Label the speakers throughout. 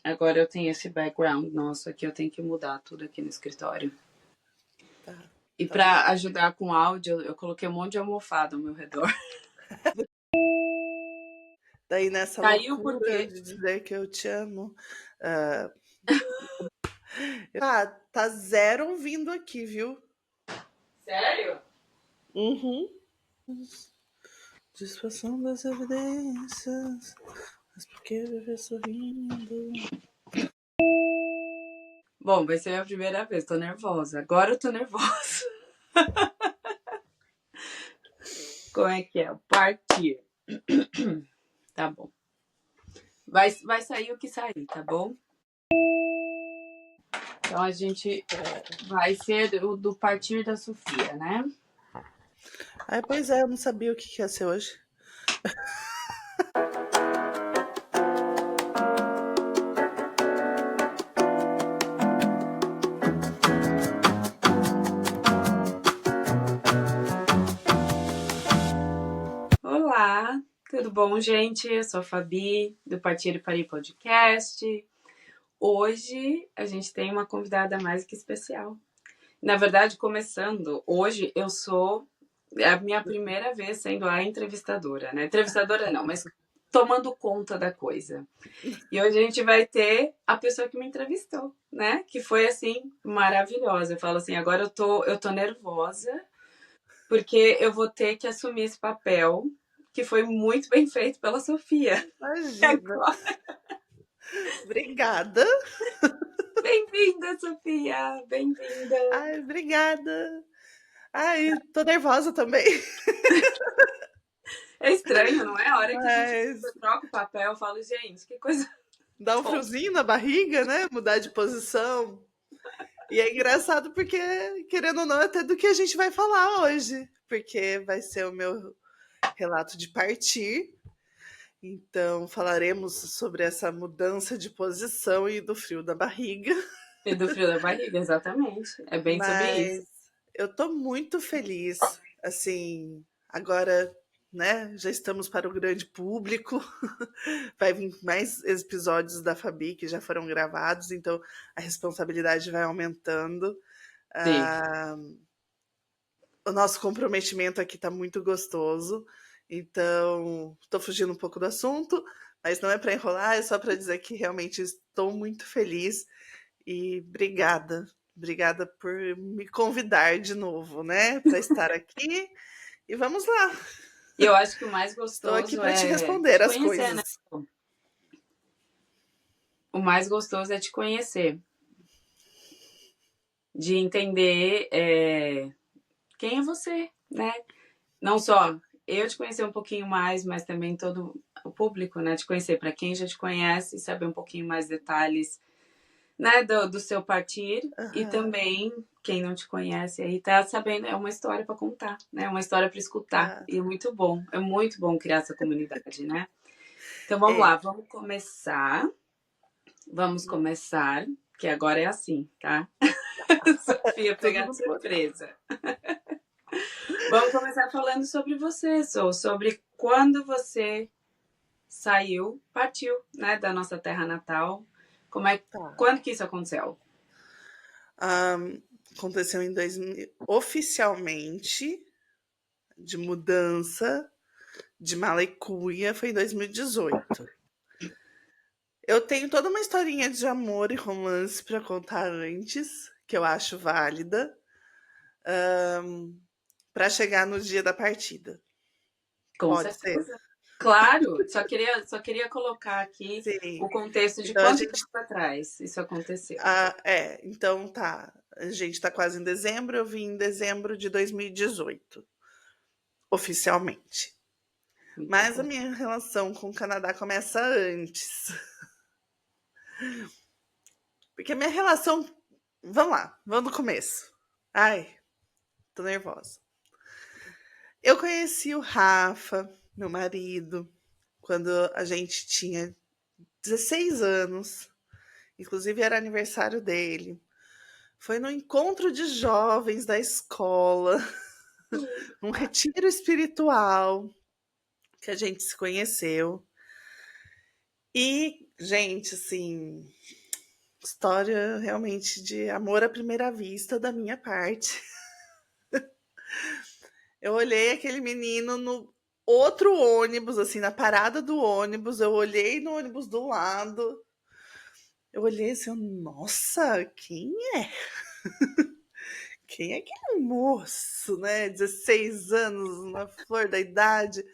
Speaker 1: Agora eu tenho esse background nosso aqui, eu tenho que mudar tudo aqui no escritório.
Speaker 2: Tá.
Speaker 1: E pra ajudar com áudio, eu coloquei um monte de almofada ao meu redor.
Speaker 2: Daí nessa
Speaker 1: Caiu
Speaker 2: loucura
Speaker 1: porque.
Speaker 2: de dizer que eu te amo. Tá zero ouvindo aqui, viu?
Speaker 1: Sério?
Speaker 2: Uhum. Disfarçando as evidências. Mas por que viver sorrindo?
Speaker 1: Bom, vai ser a primeira vez, tô nervosa. Agora eu tô nervosa. Como é que é? Partir. Tá bom. Vai sair o que sair, tá bom? Então a gente vai ser o do partir da Sofia, né?
Speaker 2: Ai, pois é, eu não sabia o que ia ser hoje.
Speaker 1: Olá, tudo bom, gente? Eu sou a Fabi, do Partir e Parir Podcast. Hoje a gente tem uma convidada mais que especial. Na verdade, começando, hoje eu sou a minha primeira vez sendo a entrevistadora, né? Entrevistadora não, mas tomando conta da coisa. E hoje a gente vai ter a pessoa que me entrevistou, né? Que foi assim maravilhosa. Eu falo assim, agora eu tô nervosa porque eu vou ter que assumir esse papel que foi muito bem feito pela Sofia.
Speaker 2: Imagina. Obrigada.
Speaker 1: Bem-vinda, Sofia! Bem-vinda!
Speaker 2: Ai, obrigada. Ai, tô nervosa também.
Speaker 1: É estranho, não é? A hora que a gente
Speaker 2: Mas
Speaker 1: troca o papel, eu falo, gente, que coisa
Speaker 2: dá um
Speaker 1: tonta.
Speaker 2: friozinho na barriga, né? Mudar de posição. E é engraçado porque, querendo ou não, é até do que a gente vai falar hoje. Porque vai ser o meu relato de partir. Então, falaremos sobre essa mudança de posição e do frio da barriga.
Speaker 1: E do frio da barriga, exatamente. É bem sobre isso.
Speaker 2: Mas eu tô muito feliz. Assim, agora, né, já estamos para o grande público. Vai vir mais episódios da Fabi que já foram gravados, então a responsabilidade vai aumentando.
Speaker 1: Sim.
Speaker 2: Ah, o nosso comprometimento aqui tá muito gostoso. Então, tô fugindo um pouco do assunto, mas não é para enrolar, é só para dizer que realmente estou muito feliz e obrigada. Obrigada por me convidar de novo, né, para estar aqui. E vamos lá.
Speaker 1: E eu acho que o mais
Speaker 2: Estou aqui
Speaker 1: gostoso
Speaker 2: para te
Speaker 1: é
Speaker 2: responder
Speaker 1: te
Speaker 2: as
Speaker 1: conhecer, né?
Speaker 2: coisas.
Speaker 1: O mais gostoso é te conhecer. De entender quem é você, né? Não só eu te conhecer um pouquinho mais, mas também todo o público, né? Te conhecer para quem já te conhece, saber um pouquinho mais detalhes, né? Do seu partir e
Speaker 2: Aham,
Speaker 1: também quem não te conhece aí tá sabendo, é uma história para contar, né? Uma história para escutar.
Speaker 2: tá.
Speaker 1: E é muito bom criar essa comunidade, né? Então vamos
Speaker 2: É.
Speaker 1: lá, vamos começar. Vamos começar, que agora é assim, tá? Sofia
Speaker 2: Tudo
Speaker 1: pegar de
Speaker 2: no plural.
Speaker 1: surpresa. Vamos começar falando sobre você, Sou, sobre quando você saiu, partiu, né, da nossa terra natal.
Speaker 2: Tá.
Speaker 1: Quando que isso aconteceu?
Speaker 2: Aconteceu em 2000, oficialmente, de mudança de mala e cuia, foi em 2018. Eu tenho toda uma historinha de amor e romance para contar antes, que eu acho válida, para chegar no dia da partida.
Speaker 1: Com
Speaker 2: Pode ser?
Speaker 1: certeza. Claro, só queria colocar aqui
Speaker 2: Sim.
Speaker 1: o contexto de
Speaker 2: Então a
Speaker 1: quanto
Speaker 2: gente.
Speaker 1: tempo atrás isso aconteceu.
Speaker 2: Então tá. A gente tá quase em dezembro, eu vim em dezembro de 2018, oficialmente.
Speaker 1: Muito
Speaker 2: Mas a
Speaker 1: bom.
Speaker 2: minha relação com o Canadá começa antes. Porque a minha relação. Vamos lá, vamos do começo. Ai, tô nervosa. Eu conheci o Rafa, meu marido, quando a gente tinha 16 anos. Inclusive era aniversário dele. Foi no encontro de jovens da escola, num retiro espiritual que a gente se conheceu. E, gente, assim, história realmente de amor à primeira vista da minha parte. Eu olhei aquele menino no outro ônibus, assim, na parada do ônibus, eu olhei no ônibus do lado, eu olhei assim, nossa, quem é? Quem é aquele moço, né? 16 anos, na flor da idade.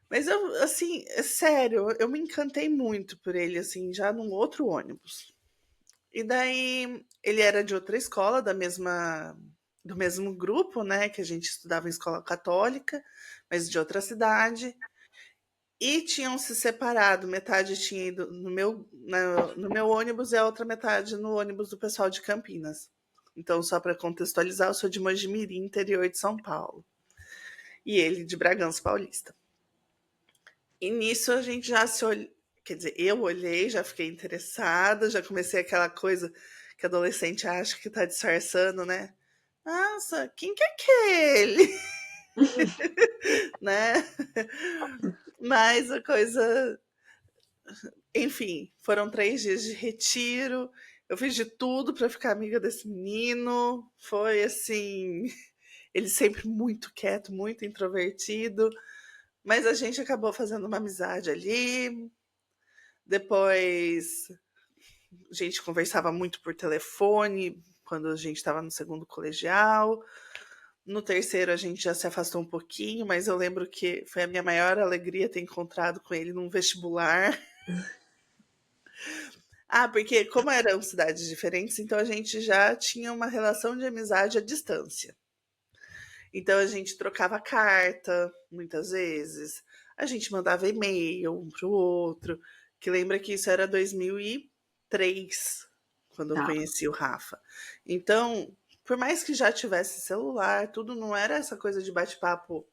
Speaker 2: Mas eu, assim, é sério, eu me encantei muito por ele, assim, já num outro ônibus. E daí ele era de outra escola, do mesmo grupo, né? Que a gente estudava em escola católica, mas de outra cidade. E tinham se separado, metade tinha ido no meu ônibus e a outra metade no ônibus do pessoal de Campinas. Então, só para contextualizar, eu sou de Mojimirim, interior de São Paulo. E ele de Bragança Paulista. E nisso a gente já se olhou. Quer dizer, eu olhei, já fiquei interessada, já comecei aquela coisa que adolescente acha que tá disfarçando, né? Nossa, quem que é aquele? Né? Mas a coisa. Enfim, foram 3 dias de retiro. Eu fiz de tudo para ficar amiga desse menino. Foi assim. Ele sempre muito quieto, muito introvertido. Mas a gente acabou fazendo uma amizade ali. Depois a gente conversava muito por telefone quando a gente estava no segundo colegial. No terceiro a gente já se afastou um pouquinho, mas eu lembro que foi a minha maior alegria ter encontrado com ele num vestibular. Ah, porque como eram cidades diferentes, então a gente já tinha uma relação de amizade à distância. Então a gente trocava carta muitas vezes, a gente mandava e-mail um para o outro, que lembra que isso era 2003, quando eu
Speaker 1: Tá.
Speaker 2: conheci o Rafa. Então, por mais que já tivesse celular, tudo não era essa coisa de bate-papo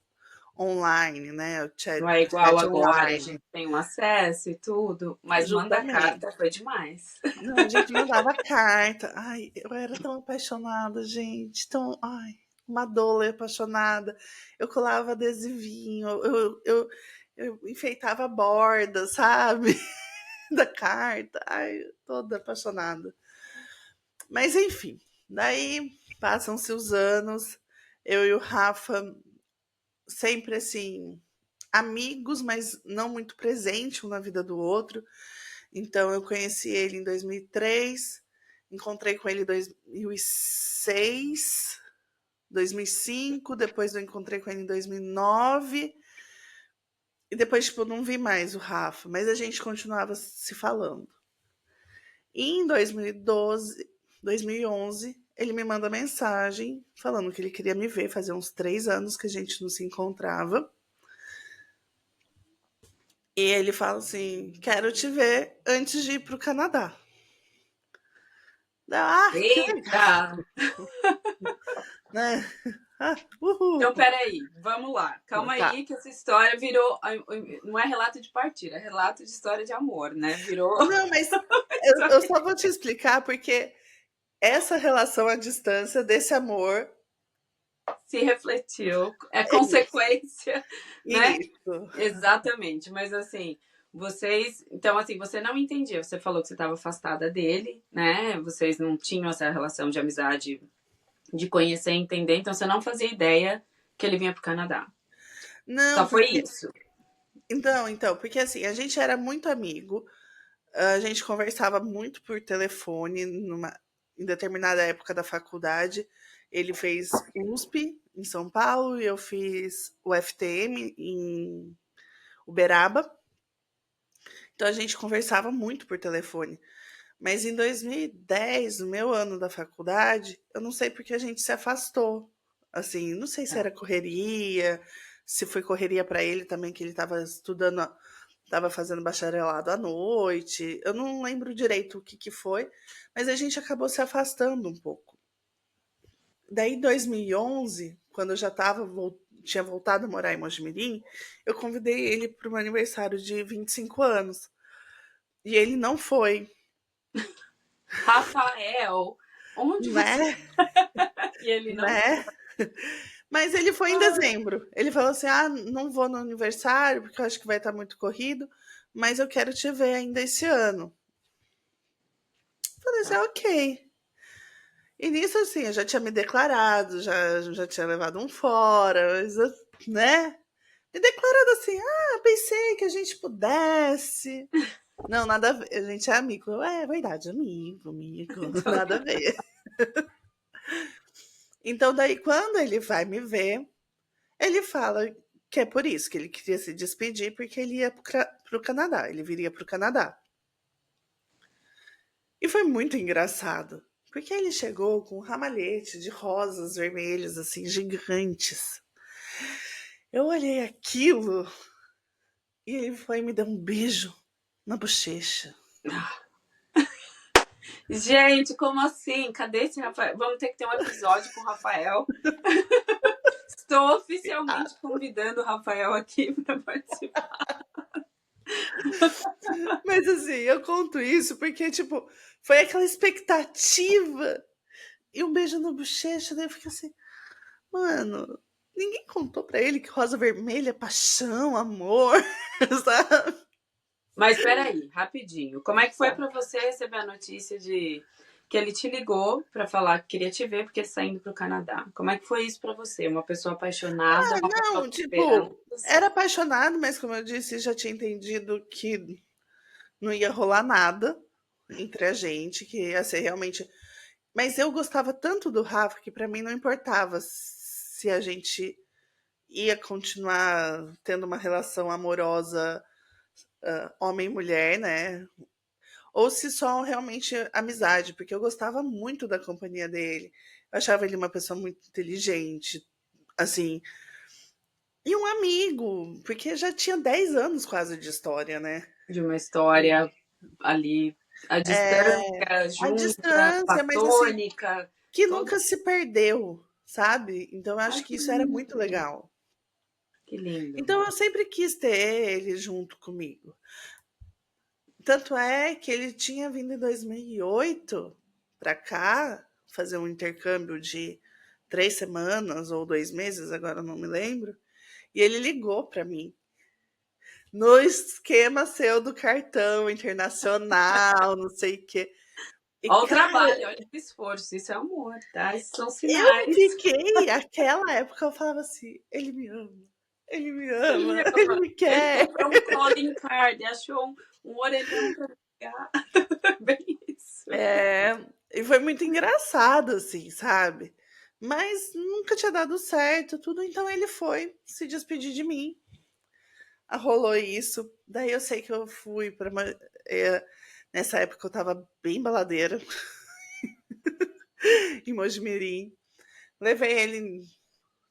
Speaker 2: online, né? O
Speaker 1: Não é igual
Speaker 2: chat
Speaker 1: agora, a
Speaker 2: online.
Speaker 1: gente tem um acesso e tudo, mas mandar
Speaker 2: Justamente.
Speaker 1: carta foi demais.
Speaker 2: Não, a gente mandava carta. Ai, eu era tão apaixonada, gente. Tão, ai, uma doula apaixonada. Eu colava adesivinho, eu enfeitava a borda, sabe? Da carta. Ai, toda apaixonada. Mas enfim, daí passam-se os anos. Eu e o Rafa sempre assim, amigos, mas não muito presentes um na vida do outro. Então eu conheci ele em 2003, encontrei com ele em 2006, 2005, depois eu encontrei com ele em 2009 e depois tipo não vi mais o Rafa, mas a gente continuava se falando. E em 2012, 2011, ele me manda mensagem falando que ele queria me ver, fazia uns 3 anos que a gente não se encontrava. E ele fala assim: quero te ver antes de ir para o Canadá. Ah, que
Speaker 1: Eita!
Speaker 2: legal, né? Ah, uhul.
Speaker 1: Então, peraí, vamos lá. Calma
Speaker 2: Tá.
Speaker 1: aí, que essa história virou. Não é relato de partida, é relato de história de amor, né? Virou.
Speaker 2: Não, mas eu só vou te explicar porque essa relação à distância desse amor
Speaker 1: Se refletiu, é
Speaker 2: é isso.
Speaker 1: consequência, né?
Speaker 2: Isso.
Speaker 1: Exatamente, mas assim, vocês. Então, assim, você não entendia. Você falou que você estava afastada dele, né? Vocês não tinham essa relação de amizade, de conhecer e entender, então você não fazia ideia que ele vinha pro Canadá.
Speaker 2: Não,
Speaker 1: Só foi
Speaker 2: porque.
Speaker 1: isso.
Speaker 2: Então, porque assim, a gente era muito amigo, a gente conversava muito por telefone em determinada época da faculdade. Ele fez USP em São Paulo e eu fiz o FTM em Uberaba. Então a gente conversava muito por telefone. Mas em 2010, no meu ano da faculdade, eu não sei porque a gente se afastou. Assim, não sei se
Speaker 1: Tá.
Speaker 2: era correria, se foi correria para ele também, que ele estava estudando, estava fazendo bacharelado à noite. Eu não lembro direito o que, que foi, mas a gente acabou se afastando um pouco. Daí, em 2011, quando eu já tinha voltado a morar em Mojimirim, eu convidei ele para o meu aniversário de 25 anos. E ele não foi,
Speaker 1: Rafael, onde você.
Speaker 2: né?
Speaker 1: E ele não.
Speaker 2: Né? Mas ele foi em
Speaker 1: Ai,
Speaker 2: dezembro. Ele falou assim: ah, não vou no aniversário porque eu acho que vai estar muito corrido, mas eu quero te ver ainda esse ano. Falei assim,
Speaker 1: Tá.
Speaker 2: ok. E nisso, assim, eu já tinha me declarado, já tinha levado um fora, mas, né? Me declarado assim, pensei que a gente pudesse. Não, nada a ver, a gente é amigo. É verdade, amigo,
Speaker 1: Então,
Speaker 2: nada a ver. Então, daí, quando ele vai me ver, ele fala que é por isso que ele queria se despedir, porque ele ia pro Canadá, ele viria pro Canadá. E foi muito engraçado, porque ele chegou com um ramalhete de rosas vermelhas, assim, gigantes. Eu olhei aquilo e ele foi e me deu um beijo na bochecha.
Speaker 1: gente, como assim? Cadê esse Rafael? Vamos ter que ter um episódio com o Rafael. Estou oficialmente convidando o Rafael aqui para participar.
Speaker 2: Mas assim, eu conto isso porque, tipo, foi aquela expectativa e um beijo na bochecha, daí eu fiquei assim, mano, ninguém contou pra ele que rosa vermelha é paixão, amor, sabe?
Speaker 1: Mas peraí, rapidinho. Como é que foi para você receber a notícia de que ele te ligou para falar que queria te ver porque está indo para o Canadá? Como é que foi isso para você? Uma pessoa apaixonada, uma pessoa
Speaker 2: Não,
Speaker 1: com
Speaker 2: tipo,
Speaker 1: esperanças?
Speaker 2: era apaixonado, mas como eu disse, já tinha entendido que não ia rolar nada entre a gente, que ia ser realmente. Mas eu gostava tanto do Rafa que pra mim não importava se a gente ia continuar tendo uma relação amorosa, homem e mulher, né? Ou se só realmente amizade, porque eu gostava muito da companhia dele. Eu achava ele uma pessoa muito inteligente, assim, e um amigo, porque já tinha 10 anos quase de história, né?
Speaker 1: De uma história ali à
Speaker 2: É,
Speaker 1: distância,
Speaker 2: a
Speaker 1: junta,
Speaker 2: distância, mas assim,
Speaker 1: platônica,
Speaker 2: que
Speaker 1: toda.
Speaker 2: nunca se perdeu, sabe? Então eu
Speaker 1: Ai,
Speaker 2: acho que
Speaker 1: que
Speaker 2: isso era
Speaker 1: lindo!
Speaker 2: muito legal.
Speaker 1: Que lindo.
Speaker 2: Então eu sempre quis ter ele junto comigo. Tanto é que ele tinha vindo em 2008 para cá fazer um intercâmbio de 3 semanas ou 2 meses, agora eu não me lembro. E ele ligou para mim no esquema seu do cartão internacional, não sei o quê. E,
Speaker 1: Olha o
Speaker 2: cara,
Speaker 1: trabalho, olha o esforço. Isso é amor, tá? Esses são
Speaker 2: eu
Speaker 1: sinais.
Speaker 2: fiquei, aquela época eu falava assim, ele me ama,
Speaker 1: Ele
Speaker 2: ele
Speaker 1: ama.
Speaker 2: me
Speaker 1: Ele
Speaker 2: quer.
Speaker 1: comprou um calling card, achou um orelhão para ligar. Bem isso.
Speaker 2: É, e foi muito engraçado, assim, sabe? Mas nunca tinha dado certo, tudo, então ele foi se despedir de mim. Rolou isso. Daí eu sei que eu fui para uma. Nessa época eu tava bem baladeira, em Mojimirim. Levei ele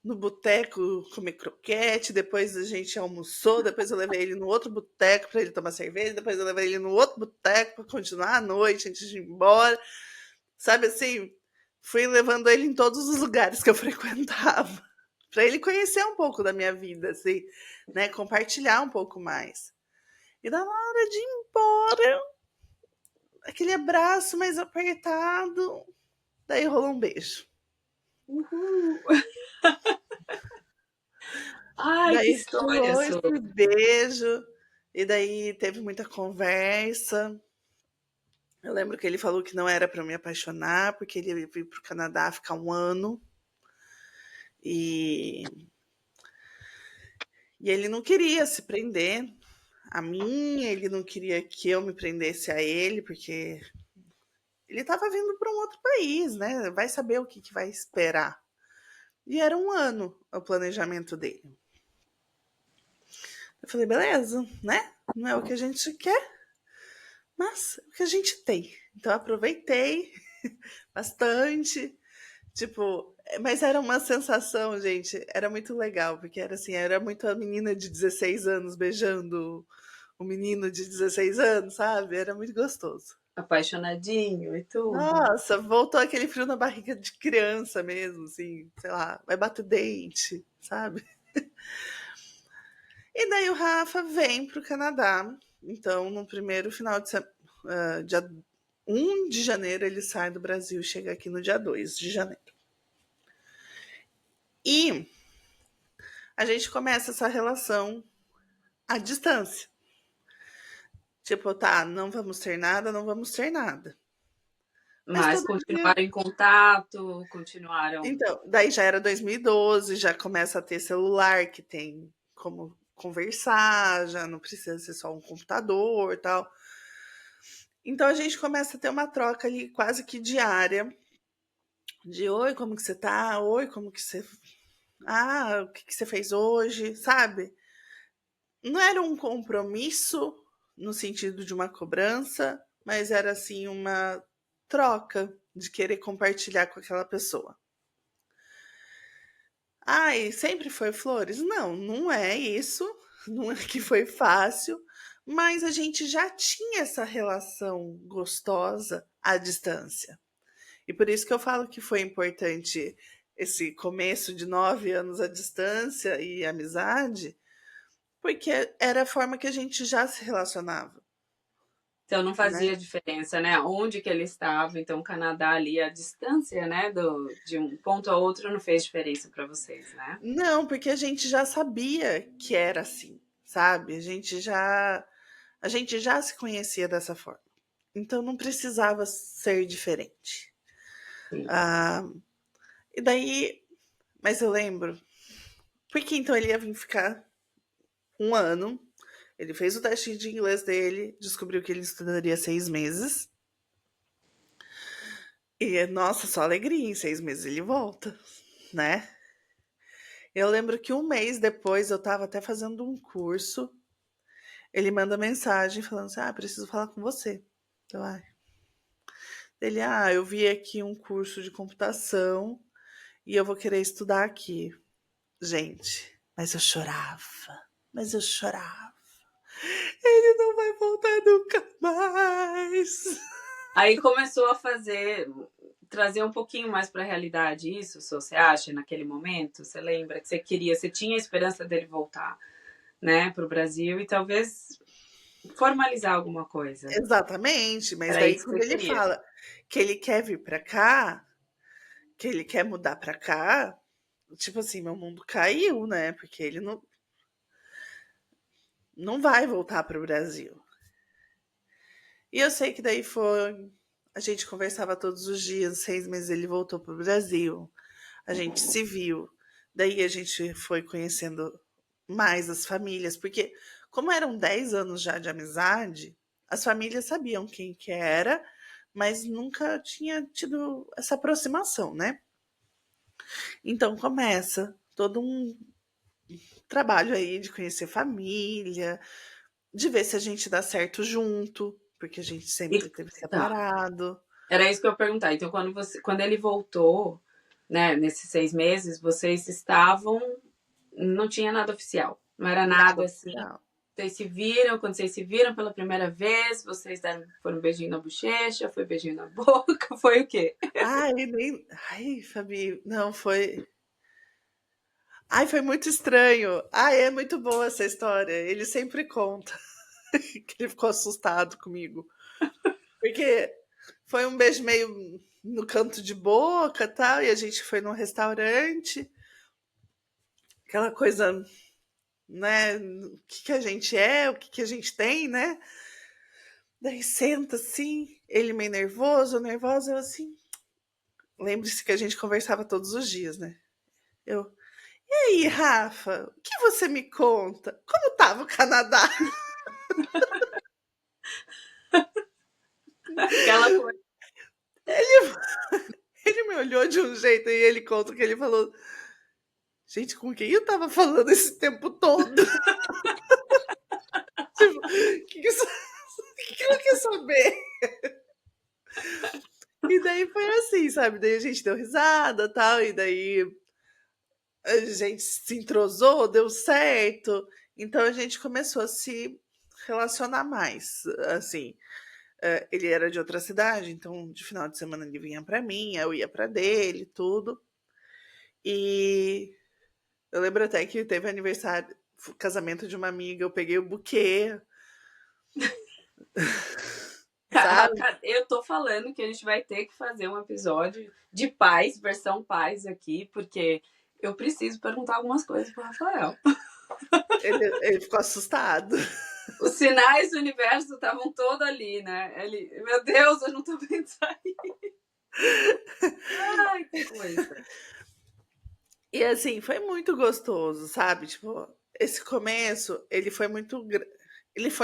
Speaker 2: no boteco comer croquete, depois a gente almoçou, depois eu levei ele no outro boteco para ele tomar cerveja, depois eu levei ele no outro boteco para continuar a noite antes de ir embora. Sabe assim, fui levando ele em todos os lugares que eu frequentava, para ele conhecer um pouco da minha vida, assim, né, compartilhar um pouco mais. E na hora de ir embora, aquele abraço mais apertado, daí rolou um beijo.
Speaker 1: Uhul. Ai, que
Speaker 2: Daí
Speaker 1: história,
Speaker 2: rolou
Speaker 1: Su.
Speaker 2: esse beijo, e daí teve muita conversa. Eu lembro que ele falou que não era para me apaixonar, porque ele ia vir para o Canadá ficar um ano. E, e ele não queria se prender a mim, ele não queria que eu me prendesse a ele, porque ele estava vindo para um outro país, né? Vai saber o que, que vai esperar. E era um ano o planejamento dele. Eu falei, beleza, né? Não é o que a gente quer, mas é o que a gente tem. Então eu aproveitei bastante. Tipo, mas era uma sensação, gente, era muito legal, porque era assim, era muito a menina de 16 anos beijando o menino de 16 anos, sabe? Era muito gostoso.
Speaker 1: Apaixonadinho e tudo.
Speaker 2: Nossa, voltou aquele frio na barriga de criança mesmo, assim, sei lá, vai bater dente, sabe? E daí o Rafa vem pro Canadá. Então, no primeiro final de semana, dia 1 de janeiro, ele sai do Brasil e chega aqui no dia 2 de janeiro. E a gente começa essa relação à distância. Tipo, tá, não vamos ter nada, não vamos ter nada. Mas
Speaker 1: Mas
Speaker 2: todo dia.
Speaker 1: continuaram em contato, continuaram.
Speaker 2: Então, daí já era 2012, já começa a ter celular que tem como conversar, já não precisa ser só um computador e tal. Então a gente começa a ter uma troca ali quase que diária de oi, como que você tá? Oi, como que você. Ah, o que que você fez hoje? Sabe? Não era um compromisso no sentido de uma cobrança, mas era assim uma troca de querer compartilhar com aquela pessoa. Ai, sempre foi flores? Não, não é isso. Não é que foi fácil, mas a gente já tinha essa relação gostosa à distância. E por isso que eu falo que foi importante esse começo de 9 anos à distância e amizade, porque era a forma que a gente já se relacionava,
Speaker 1: Então não
Speaker 2: né?
Speaker 1: fazia diferença, né? Onde que ele estava. Então o Canadá ali, a distância, né, de um ponto a outro não fez diferença para vocês, né?
Speaker 2: Não, porque a gente já sabia que era assim, sabe? A gente já se conhecia dessa forma. Então não precisava ser diferente.
Speaker 1: Sim.
Speaker 2: Ah, e daí, mas eu lembro, porque então ele ia vir ficar 1 ano. Ele fez o teste de inglês dele, descobriu que ele estudaria 6 meses. E, nossa, só alegria, em 6 meses ele volta, né? Eu lembro que 1 mês depois eu tava até fazendo um curso. Ele manda mensagem falando assim: ah, preciso falar com você. Então, eu vi aqui um curso de computação e eu vou querer estudar aqui. Gente, mas eu chorava. Mas eu chorava. Ele não vai voltar nunca mais.
Speaker 1: Aí começou a trazer um pouquinho mais para a realidade isso, você acha, naquele momento? Você lembra que você queria, você tinha a esperança dele voltar, né, para o Brasil e talvez formalizar alguma coisa.
Speaker 2: Exatamente, mas
Speaker 1: Era
Speaker 2: daí
Speaker 1: isso que
Speaker 2: quando
Speaker 1: você
Speaker 2: ele
Speaker 1: queria.
Speaker 2: fala que ele quer vir pra cá, que ele quer mudar pra cá, tipo assim, meu mundo caiu, né? Porque ele não vai voltar pro Brasil. E eu sei que daí foi. A gente conversava todos os dias, 6 meses ele voltou pro Brasil. A gente se viu. Daí a gente foi conhecendo mais as famílias, porque como eram 10 anos já de amizade, as famílias sabiam quem que era, mas nunca tinha tido essa aproximação, né? Então começa todo um trabalho aí de conhecer família, de ver se a gente dá certo junto, porque a gente
Speaker 1: E
Speaker 2: sempre teve
Speaker 1: tá,
Speaker 2: separado.
Speaker 1: era isso que eu ia perguntar. Então, quando ele voltou, né, nesses 6 meses, vocês estavam, não tinha nada oficial, não era
Speaker 2: Nada
Speaker 1: nada assim.
Speaker 2: oficial.
Speaker 1: Vocês se viram, quando vocês se viram pela primeira vez, foram um beijinho na bochecha, foi um beijinho na boca, foi o quê?
Speaker 2: Ai, nem. Ai, Fabi, não, foi. Ai, foi muito estranho. Ai, é muito boa essa história. Ele sempre conta que ele ficou assustado comigo. Porque foi um beijo meio no canto de boca, tal, e a gente foi num restaurante, aquela coisa, né, o que que a gente é, o que que a gente tem, né? Daí senta assim, ele meio nervoso, nervosa, eu assim, lembre-se que a gente conversava todos os dias, né? Eu, e aí, Rafa, o que você me conta? Como tava o Canadá?
Speaker 1: Aquela coisa.
Speaker 2: Ele me olhou de um jeito e ele conta que ele falou: gente, com quem eu tava falando esse tempo todo? Tipo, que ela quer saber? E daí foi assim, sabe? Daí a gente deu risada tal, e daí a gente se entrosou, deu certo. Então a gente começou a se relacionar mais, assim. Ele era de outra cidade, então de final de semana ele vinha pra mim, eu ia pra dele, tudo. E eu lembro até que teve aniversário, casamento de uma amiga, eu peguei o buquê, sabe?
Speaker 1: Eu tô falando que a gente vai ter que fazer um episódio de paz, versão paz aqui, porque eu preciso perguntar algumas coisas pro Rafael.
Speaker 2: Ele ficou assustado.
Speaker 1: Os sinais do universo estavam todos ali, né? Ele, meu Deus, eu não tô vendo sair. Ai, que coisa.
Speaker 2: E assim, foi muito gostoso, sabe? Tipo, esse começo, ele foi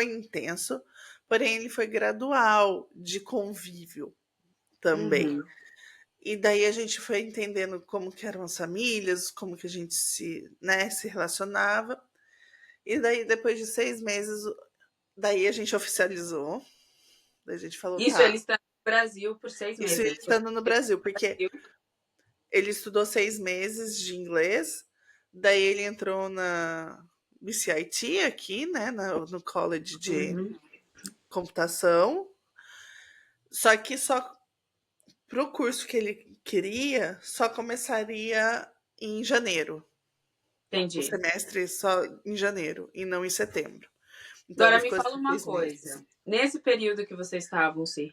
Speaker 2: intenso, porém ele foi gradual de convívio também.
Speaker 1: Uhum.
Speaker 2: E daí a gente foi entendendo como que eram as famílias, como que a gente se relacionava. E daí, depois de 6 meses, daí a gente oficializou. Daí a gente falou,
Speaker 1: Isso ele
Speaker 2: tá.
Speaker 1: está no Brasil por seis
Speaker 2: Isso
Speaker 1: meses.
Speaker 2: ele
Speaker 1: Ele foi
Speaker 2: estando no Brasil, porque
Speaker 1: Brasil.
Speaker 2: ele estudou 6 meses de inglês, daí ele entrou na BCIT aqui, né, no College de
Speaker 1: Uhum.
Speaker 2: Computação, só que só pro curso que ele queria, só começaria em janeiro. O
Speaker 1: Entendi.
Speaker 2: semestre só em janeiro e não em setembro. Então ele
Speaker 1: Agora me
Speaker 2: ficou
Speaker 1: fala
Speaker 2: esses
Speaker 1: uma
Speaker 2: 6 meses.
Speaker 1: coisa. Nesse período que vocês estavam se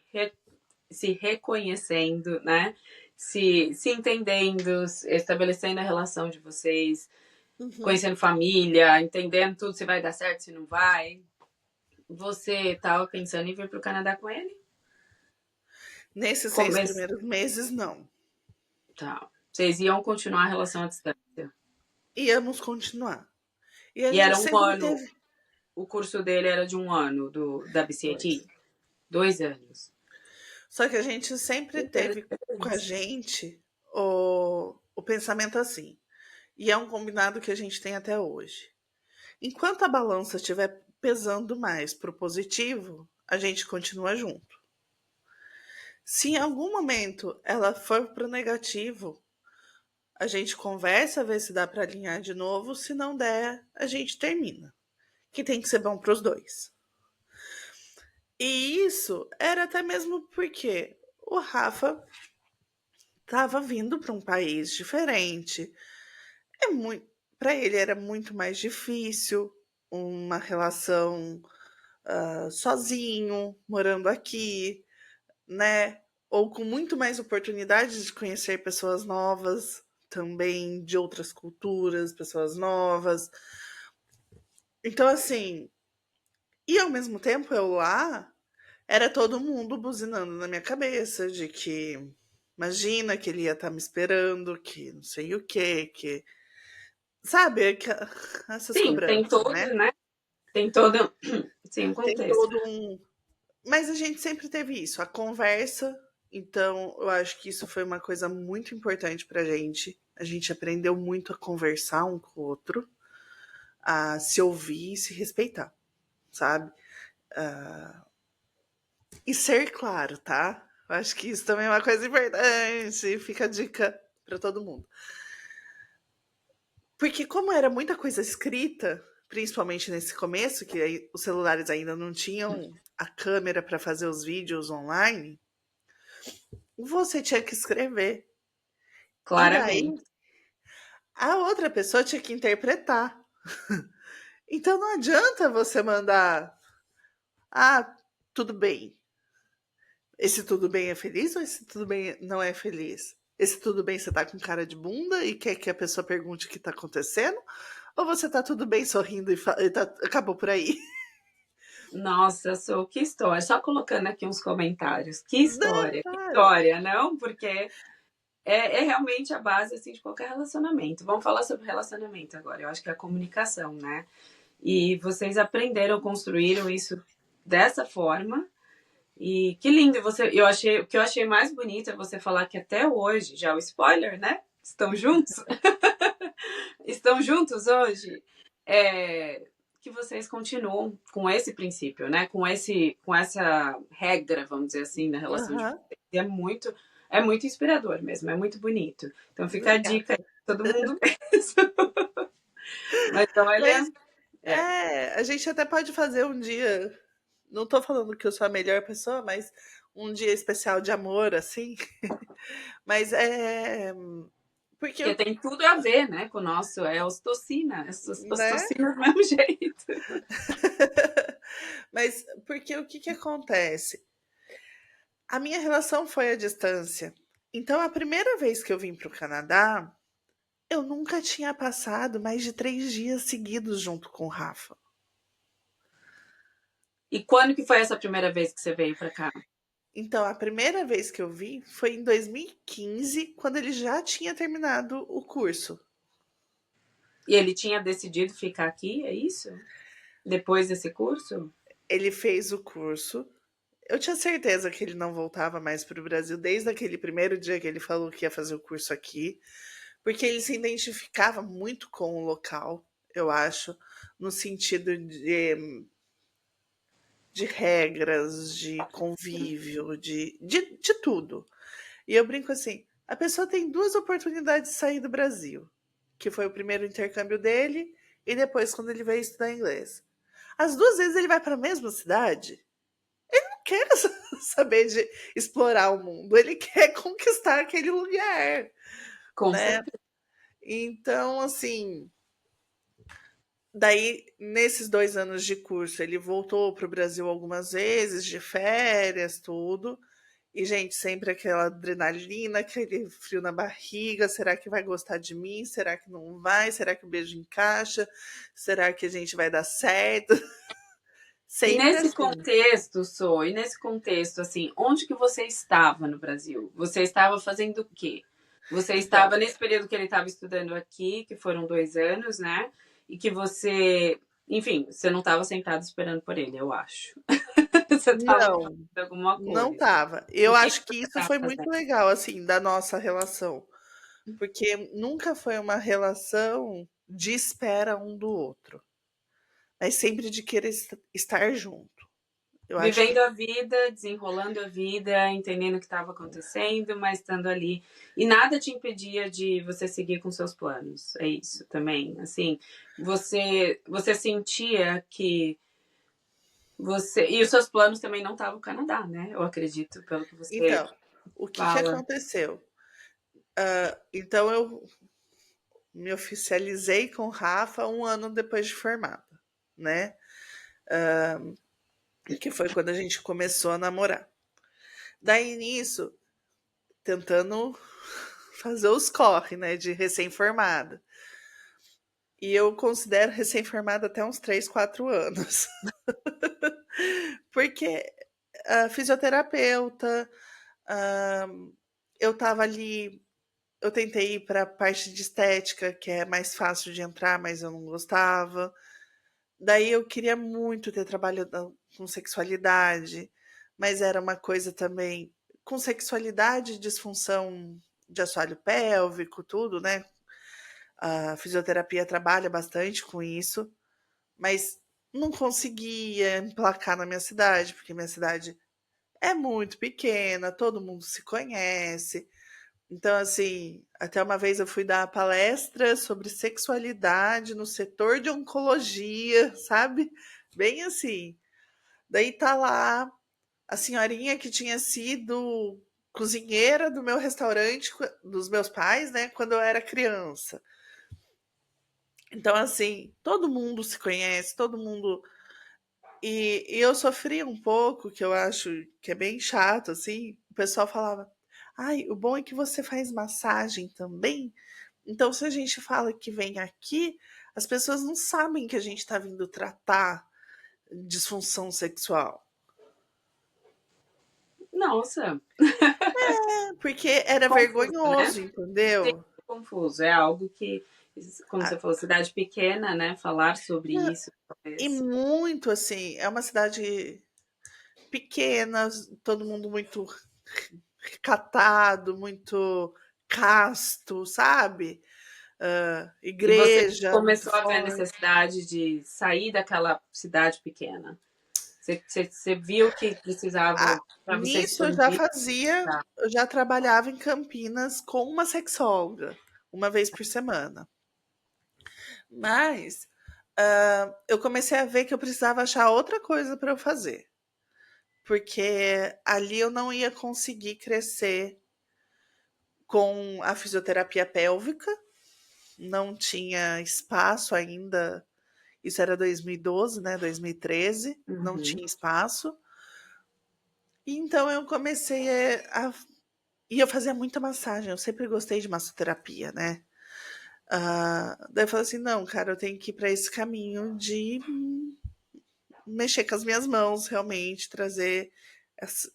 Speaker 1: reconhecendo, né? Se entendendo, estabelecendo a relação de vocês,
Speaker 2: Uhum.
Speaker 1: conhecendo família, entendendo tudo se vai dar certo, se não vai. Você estava pensando em vir para o Canadá com ele?
Speaker 2: Nesses seis
Speaker 1: Começar.
Speaker 2: primeiros meses, não.
Speaker 1: Tá. Vocês iam continuar a relação à distância.
Speaker 2: Íamos continuar. E a
Speaker 1: E
Speaker 2: gente
Speaker 1: era um
Speaker 2: sempre
Speaker 1: ano.
Speaker 2: teve.
Speaker 1: O curso dele era de um ano da BCAT?
Speaker 2: Dois.
Speaker 1: 2 anos.
Speaker 2: Só que a gente sempre teve com a
Speaker 1: Interessante.
Speaker 2: gente o pensamento assim. E é um combinado que a gente tem até hoje. Enquanto a balança estiver pesando mais pro positivo, a gente continua junto. Se em algum momento ela for pro negativo, a gente conversa, vê se dá para alinhar de novo. Se não der, a gente termina. Que tem que ser bom para os dois. E isso era até mesmo porque o Rafa estava vindo para um país diferente. É muito, para ele era muito mais difícil uma relação sozinho, morando aqui, né? Ou com muito mais oportunidades de conhecer pessoas novas, também de outras culturas, pessoas novas. Então, assim, e ao mesmo tempo eu lá, era todo mundo buzinando na minha cabeça de que imagina que ele ia estar me esperando, que não sei o quê, que. Sabe, essas
Speaker 1: Sim, tem
Speaker 2: cobranças,
Speaker 1: todo,
Speaker 2: né?
Speaker 1: né? Tem todo, sim, um
Speaker 2: Tem
Speaker 1: contexto.
Speaker 2: todo um. Mas a gente sempre teve isso, a conversa. Então, eu acho que isso foi uma coisa muito importante pra gente. A gente aprendeu muito a conversar um com o outro, a se ouvir e se respeitar, sabe? E ser claro, tá? Eu acho que isso também é uma coisa importante. Fica a dica pra todo mundo. Porque como era muita coisa escrita, principalmente nesse começo, que os celulares ainda não tinham a câmera para fazer os vídeos online, você tinha que escrever. E daí
Speaker 1: Claramente.
Speaker 2: a outra pessoa tinha que interpretar. Então não adianta você mandar, ah, tudo bem. Esse tudo bem é feliz ou esse tudo bem não é feliz? Esse tudo bem você tá com cara de bunda e quer que a pessoa pergunte o que tá acontecendo? Ou você tá tudo bem sorrindo e acabou por aí?
Speaker 1: Nossa, que história. Só colocando aqui uns comentários.
Speaker 2: Né,
Speaker 1: Que
Speaker 2: claro.
Speaker 1: história, não? Porque é realmente a base assim, de qualquer relacionamento. Vamos falar sobre relacionamento agora. Eu acho que é a comunicação, né? E vocês aprenderam, construíram isso dessa forma. E que lindo você. O que eu achei mais bonito é você falar que até hoje, já o spoiler, né? Estão juntos? Estão juntos hoje? É, que vocês continuam com esse princípio, né? Com essa regra, vamos dizer assim, na relação de
Speaker 2: Aham.
Speaker 1: vocês. E é muito inspirador mesmo, é muito bonito. Então fica a
Speaker 2: Obrigada.
Speaker 1: dica aí, todo mundo mesmo. Mas
Speaker 2: Mas
Speaker 1: olha, é,
Speaker 2: a gente até pode fazer um dia. Não tô falando que eu sou a melhor pessoa, mas um dia especial de amor, assim. Mas é. Porque
Speaker 1: porque
Speaker 2: eu.
Speaker 1: tem tudo a ver, né, com o nosso, é ocitocina,
Speaker 2: Né?
Speaker 1: ocitocina do mesmo jeito.
Speaker 2: Mas porque o que acontece? A minha relação foi à distância. Então, a primeira vez que eu vim para o Canadá, eu nunca tinha passado mais de 3 dias seguidos junto com o Rafa.
Speaker 1: E quando que foi essa primeira vez que você veio pra cá?
Speaker 2: Então, a primeira vez que eu vim foi em 2015, quando ele já tinha terminado o curso.
Speaker 1: E ele tinha decidido ficar aqui, é isso? Depois desse curso?
Speaker 2: Ele fez o curso. Eu tinha certeza que ele não voltava mais para o Brasil desde aquele primeiro dia que ele falou que ia fazer o curso aqui, porque ele se identificava muito com o local, eu acho, no sentido de regras, de convívio, de tudo. E eu brinco assim: a pessoa tem duas oportunidades de sair do Brasil, que foi o primeiro intercâmbio dele e depois quando ele veio estudar inglês. As duas vezes ele vai para a mesma cidade. Não quer saber de explorar o mundo, ele quer conquistar aquele lugar,
Speaker 1: Com
Speaker 2: né?
Speaker 1: certeza.
Speaker 2: Então, assim, daí nesses 2 anos de curso, ele voltou para o Brasil algumas vezes, de férias, tudo. E, gente, sempre aquela adrenalina, aquele frio na barriga. Será que vai gostar de mim? Será que não vai? Será que o beijo encaixa? Será que a gente vai dar certo?
Speaker 1: E
Speaker 2: Sempre
Speaker 1: nesse
Speaker 2: assim.
Speaker 1: contexto, e nesse contexto, assim, onde que você estava no Brasil? Você estava fazendo o quê? Você
Speaker 2: Então,
Speaker 1: estava nesse período que ele estava estudando aqui, que foram 2 anos, né? E que você, enfim, você não estava sentado esperando por ele, eu acho. Você estava fazendo
Speaker 2: não,
Speaker 1: alguma
Speaker 2: não
Speaker 1: coisa.
Speaker 2: tava.
Speaker 1: O
Speaker 2: Eu
Speaker 1: que que
Speaker 2: acho que
Speaker 1: você
Speaker 2: isso
Speaker 1: estava
Speaker 2: foi muito
Speaker 1: fazendo?
Speaker 2: legal, assim, da nossa relação. Porque nunca foi uma relação de espera um do outro, mas sempre de querer estar junto. Eu acho que
Speaker 1: Vivendo a vida, desenrolando a vida, entendendo o que estava acontecendo, mas estando ali. E nada te impedia de você seguir com seus planos. É isso também. Assim, você sentia que você. E os seus planos também não estavam no Canadá, né? Eu acredito, pelo que você
Speaker 2: então, o que que
Speaker 1: fala.
Speaker 2: aconteceu? Então eu me oficializei com o Rafa 1 ano depois de formada, né? Que foi quando a gente começou a namorar. Daí nisso, tentando fazer os corre, né, de recém-formada. E eu considero recém-formada até uns 3, 4 anos. Porque a fisioterapeuta, ah, eu tava ali, eu tentei ir para a parte de estética, que é mais fácil de entrar, mas eu não gostava. Daí eu queria muito ter trabalhado com sexualidade, mas era uma coisa também com sexualidade, disfunção de assoalho pélvico, tudo, né? A fisioterapia trabalha bastante com isso, mas não conseguia emplacar na minha cidade, porque minha cidade é muito pequena, todo mundo se conhece. Então, assim, até uma vez eu fui dar palestra sobre sexualidade no setor de oncologia, sabe? Bem assim. Daí tá lá a senhorinha que tinha sido cozinheira do meu restaurante, dos meus pais, né, quando eu era criança. Então, assim, todo mundo se conhece, todo mundo. E eu sofri um pouco, que eu acho que é bem chato, assim. O pessoal falava: ai, o bom é que você faz massagem também. Então, se a gente fala que vem aqui, as pessoas não sabem que a gente está vindo tratar disfunção sexual.
Speaker 1: Nossa,
Speaker 2: Porque era
Speaker 1: confuso, né?
Speaker 2: vergonhoso,
Speaker 1: Sim,
Speaker 2: entendeu?
Speaker 1: confuso. É algo que, como
Speaker 2: Ah,
Speaker 1: você falou, cidade pequena, né? Falar sobre
Speaker 2: não,
Speaker 1: isso,
Speaker 2: e
Speaker 1: talvez.
Speaker 2: muito assim, é uma cidade pequena, todo mundo muito recatado, muito casto, sabe?
Speaker 1: E você
Speaker 2: Igreja muito
Speaker 1: começou a ver a
Speaker 2: forte.
Speaker 1: necessidade de sair daquela cidade pequena. Você viu que
Speaker 2: Ah,
Speaker 1: precisava para você
Speaker 2: nisso eu já
Speaker 1: expandir.
Speaker 2: fazia,
Speaker 1: Tá?
Speaker 2: eu já trabalhava em Campinas com uma sexóloga, uma vez por semana. Mas eu comecei a ver que eu precisava achar outra coisa para eu fazer, porque ali eu não ia conseguir crescer com a fisioterapia pélvica, não tinha espaço ainda. Isso era 2012, né? 2013, não
Speaker 1: Uhum.
Speaker 2: tinha espaço. Então eu comecei a. E eu fazia muita massagem, eu sempre gostei de massoterapia, né? Daí eu falei assim: não, cara, eu tenho que ir para esse caminho mexer com as minhas mãos, realmente, trazer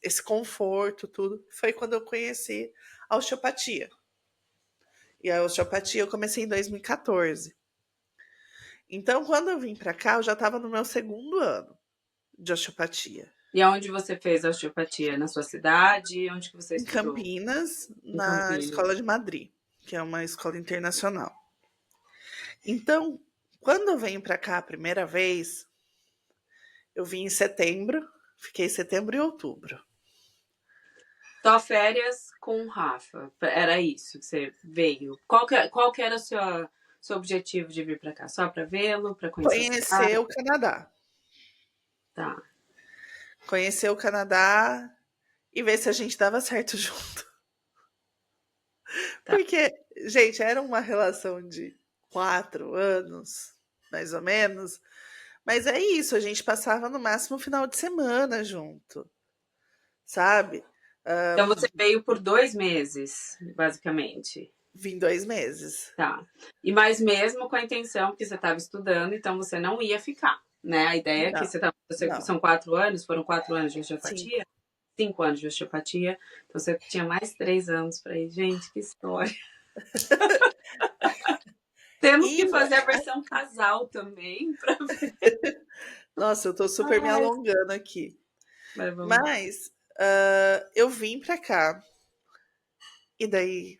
Speaker 2: esse conforto, tudo. Foi quando eu conheci a osteopatia. E a osteopatia eu comecei em 2014. Então, quando eu vim para cá, eu já estava no meu segundo ano de osteopatia.
Speaker 1: E aonde você fez a osteopatia? Na sua cidade? Onde que você
Speaker 2: Em
Speaker 1: estudou?
Speaker 2: Campinas,
Speaker 1: Em
Speaker 2: na
Speaker 1: Campinas.
Speaker 2: Escola de Madrid, que é uma escola internacional. Então, quando eu venho para cá a primeira vez, eu vim em setembro, fiquei setembro e outubro.
Speaker 1: Só férias com o Rafa. Era isso que você veio. Qual que era o seu objetivo de vir para cá? Só para vê-lo, para conhecer a cidade?
Speaker 2: Conhecer o Canadá.
Speaker 1: Tá.
Speaker 2: Conhecer o Canadá e ver se a gente dava certo junto.
Speaker 1: Tá.
Speaker 2: Porque, gente, era uma relação de 4 anos, mais ou menos. Mas é isso, a gente passava no máximo o final de semana junto, sabe?
Speaker 1: Então você veio por 2 meses, basicamente.
Speaker 2: Vim 2 meses.
Speaker 1: Tá. E mais mesmo com a intenção que você estava estudando, então você não ia ficar, né? A ideia é que
Speaker 2: Não, não.
Speaker 1: são 4 anos, foram 4 anos de
Speaker 2: 5.
Speaker 1: osteopatia, 5 anos de osteopatia, então você tinha mais 3 anos para ir. Gente, que história. Temos
Speaker 2: E,
Speaker 1: que fazer a versão casal também.
Speaker 2: nossa, eu tô super me
Speaker 1: Ai,
Speaker 2: alongando aqui.
Speaker 1: mas vamos.
Speaker 2: Mas eu vim pra cá e daí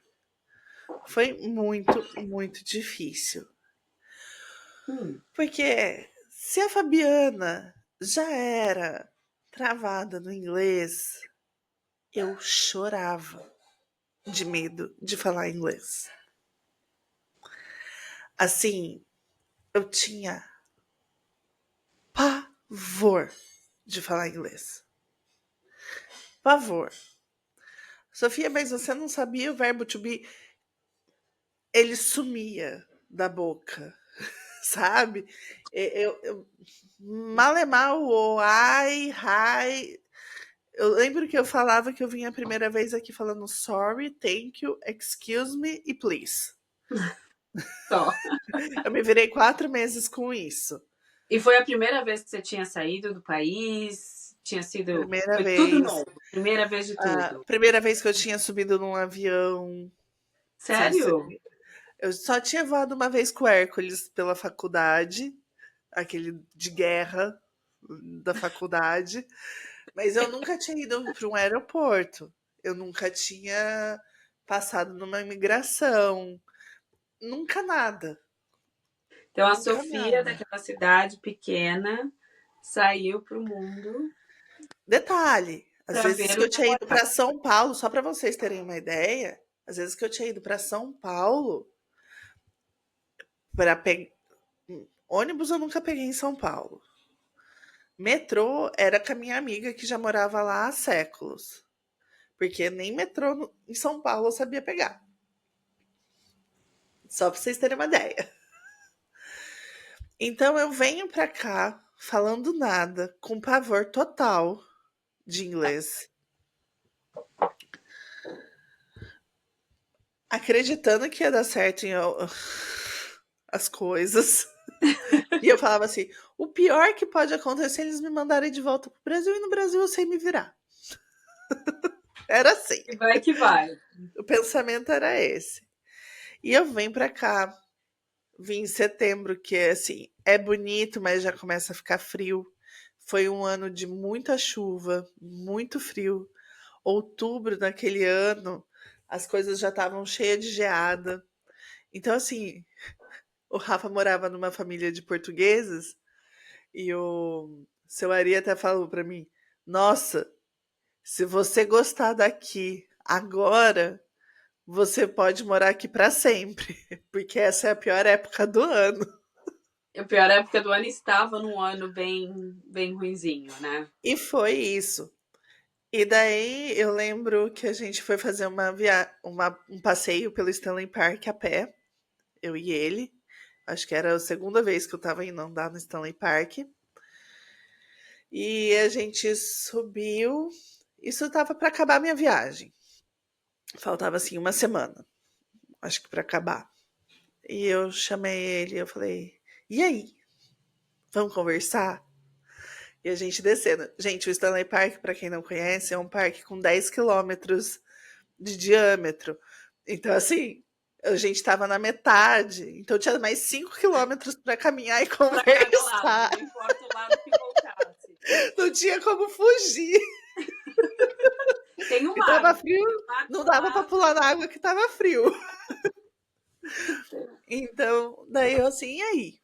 Speaker 2: foi muito, muito difícil.
Speaker 1: Hum,
Speaker 2: Porque se a Fabiana já era travada no inglês, eu chorava de medo de falar inglês. Assim, eu tinha pavor de falar inglês. Pavor. Sofia, mas você não sabia o verbo to be? Ele sumia da boca, sabe? Eu mal o ai, hi. Eu lembro que eu falava que eu vim a primeira vez aqui falando sorry, thank you, excuse me e please.
Speaker 1: só.
Speaker 2: Eu me virei 4 meses com isso.
Speaker 1: E foi a primeira vez que você tinha saído do país? Tinha sido.
Speaker 2: Primeira
Speaker 1: Foi tudo
Speaker 2: vez.
Speaker 1: novo. Primeira vez de
Speaker 2: A
Speaker 1: tudo.
Speaker 2: primeira vez que eu tinha subido num avião.
Speaker 1: Sério?
Speaker 2: Eu só tinha voado uma vez com o Hércules pela faculdade, aquele de guerra da faculdade, mas eu nunca tinha ido para um aeroporto. Eu nunca tinha passado numa imigração. Nunca nada.
Speaker 1: Então a
Speaker 2: Nunca
Speaker 1: Sofia,
Speaker 2: nada.
Speaker 1: daquela cidade pequena, saiu para o mundo
Speaker 2: Detalhe, às
Speaker 1: para
Speaker 2: vezes
Speaker 1: ver
Speaker 2: que
Speaker 1: o
Speaker 2: eu tinha ido
Speaker 1: namorado.
Speaker 2: para São Paulo, só para vocês terem uma ideia, às vezes que eu tinha ido para São Paulo para pegar ônibus eu nunca peguei em São Paulo. Metrô era com a minha amiga que já morava lá há séculos, porque nem metrô em São Paulo eu sabia pegar. Só para vocês terem uma ideia. Então eu venho para cá falando nada, com pavor total de inglês, acreditando que ia dar certo em as coisas. E eu falava assim: o pior que pode acontecer é eles me mandarem de volta pro Brasil e no Brasil eu sei me virar. Era assim.
Speaker 1: E vai que vai.
Speaker 2: O pensamento era esse. E eu venho pra cá, vim em setembro, que é assim, é bonito, mas já começa a ficar frio. Foi um ano de muita chuva, muito frio. Outubro daquele ano, as coisas já estavam cheias de geada. Então, assim, o Rafa morava numa família de portugueses e o seu Ari até falou pra mim: Nossa, se você gostar daqui agora, você pode morar aqui pra sempre, porque essa é a pior época do ano.
Speaker 1: A pior época do ano estava num ano bem, bem ruinzinho, né?
Speaker 2: E foi isso. E daí eu lembro que a gente foi fazer um passeio pelo Stanley Park a pé, eu e ele. Acho que era a segunda vez que eu tava indo andar no Stanley Park. E a gente subiu. Isso tava para acabar a minha viagem. Faltava assim uma semana, acho que para acabar. E eu chamei ele, eu falei: "E aí? Vamos conversar?" E a gente descendo. Gente, o Stanley Park, para quem não conhece, é um parque com 10 quilômetros de diâmetro. Então, assim, a gente tava na metade, então tinha mais 5 quilômetros para caminhar e
Speaker 1: Para cada lado,
Speaker 2: conversar.
Speaker 1: não importa o lado que voltasse.
Speaker 2: Não tinha como fugir.
Speaker 1: Tem o
Speaker 2: E
Speaker 1: mar,
Speaker 2: tava
Speaker 1: né?
Speaker 2: frio,
Speaker 1: Tem o mar
Speaker 2: não
Speaker 1: do
Speaker 2: dava para
Speaker 1: lado.
Speaker 2: pular na água que tava frio. Então, daí eu assim, e aí?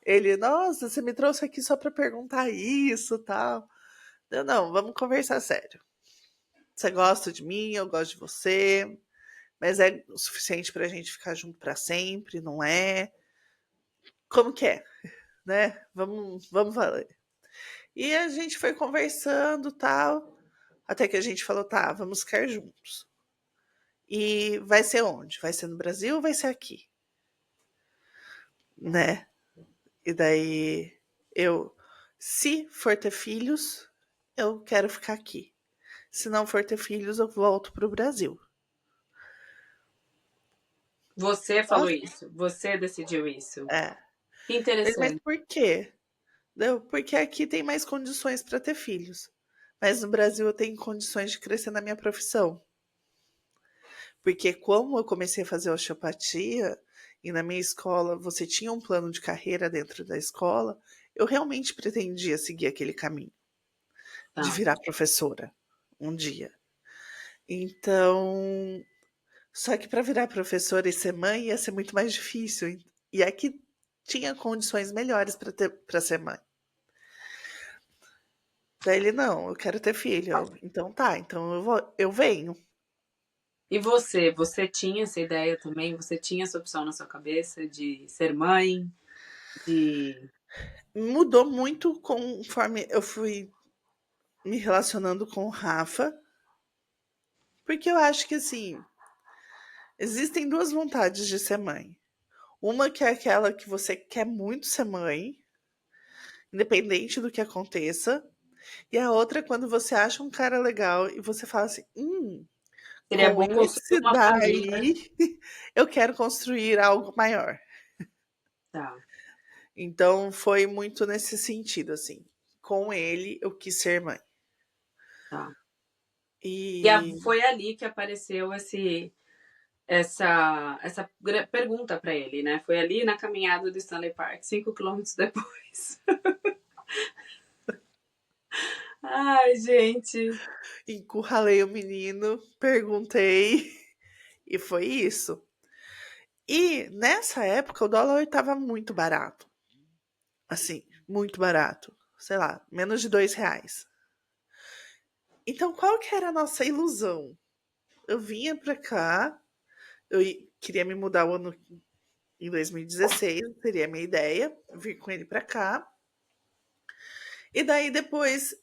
Speaker 2: Ele, nossa, você me trouxe aqui só para perguntar isso, tal. Eu, não, vamos conversar sério. Você gosta de mim, eu gosto de você, mas é o suficiente pra gente ficar junto para sempre, não é? Como que é, né? Vamos valer. E a gente foi conversando, tal, até que a gente falou, tá, vamos ficar juntos. E vai ser onde? Vai ser no Brasil ou vai ser aqui? Né? E daí eu, se for ter filhos, eu quero ficar aqui. Se não for ter filhos, eu volto pro Brasil.
Speaker 1: Você falou
Speaker 2: Nossa,
Speaker 1: isso. Você decidiu isso.
Speaker 2: é.
Speaker 1: Que
Speaker 2: Ele, mas
Speaker 1: interessante.
Speaker 2: por quê? Não, porque aqui tem mais condições para ter filhos. Mas no Brasil eu tenho condições de crescer na minha profissão. Porque como eu comecei a fazer osteopatia e na minha escola você tinha um plano de carreira dentro da escola, eu realmente pretendia seguir aquele caminho de
Speaker 1: Tá.
Speaker 2: virar professora um dia. Então, só que para virar professora e ser mãe ia ser muito mais difícil. E aqui tinha condições melhores para ser mãe. Daí ele, não, eu quero ter filho. Então tá, então eu venho.
Speaker 1: E você? Você tinha essa ideia também? Você tinha essa opção na sua cabeça de ser mãe? De.
Speaker 2: Mudou muito conforme eu fui me relacionando com o Rafa, porque eu acho que assim, existem duas vontades de ser mãe. Uma que é aquela que você quer muito ser mãe, independente do que aconteça, e a outra é quando você acha um cara legal e você fala assim,
Speaker 1: Seria
Speaker 2: com
Speaker 1: bom construir
Speaker 2: esse
Speaker 1: uma família.
Speaker 2: daí eu quero construir algo maior.
Speaker 1: Tá,
Speaker 2: Então foi muito nesse sentido, assim. Com ele eu quis ser mãe.
Speaker 1: tá. E
Speaker 2: E
Speaker 1: foi ali que apareceu essa pergunta para ele, né? Foi ali na caminhada do Stanley Park, 5 quilômetros depois. Ai, gente.
Speaker 2: encurralei o menino, perguntei, e foi isso. E nessa época o dólar estava muito barato. Assim, muito barato. Sei lá, menos de R$ 2. Então qual que era a nossa ilusão? Eu vinha pra cá, queria me mudar o ano em 2016, seria a minha ideia, vir com ele pra cá. E daí depois,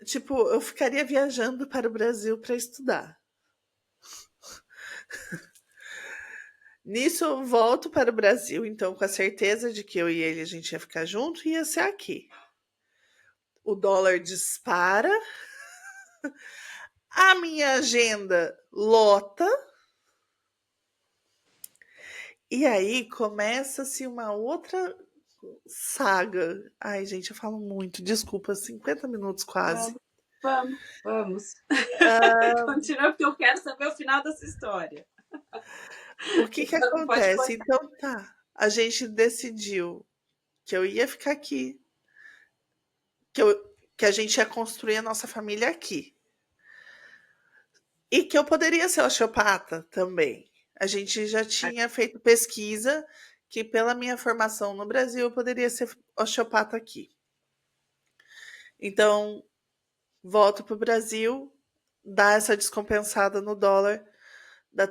Speaker 2: tipo, eu ficaria viajando para o Brasil para estudar. Nisso eu volto para o Brasil, então com a certeza de que eu e ele a gente ia ficar junto e ia ser aqui. O dólar dispara, a minha agenda lota, e aí começa-se uma outra saga. Ai, gente, eu falo muito, desculpa, 50 minutos quase.
Speaker 1: Vamos, vamos, vamos.
Speaker 2: Ah,
Speaker 1: Continua, porque eu quero saber o final dessa história.
Speaker 2: o que que
Speaker 1: Então, não pode
Speaker 2: acontece?
Speaker 1: contar.
Speaker 2: Então tá, a gente decidiu que eu ia ficar aqui, que, que a gente ia construir a nossa família aqui. E que eu poderia ser osteopata também. A gente já tinha feito pesquisa que, pela minha formação no Brasil, eu poderia ser osteopata aqui. Então, volto para o Brasil, dá essa descompensada no dólar, dá,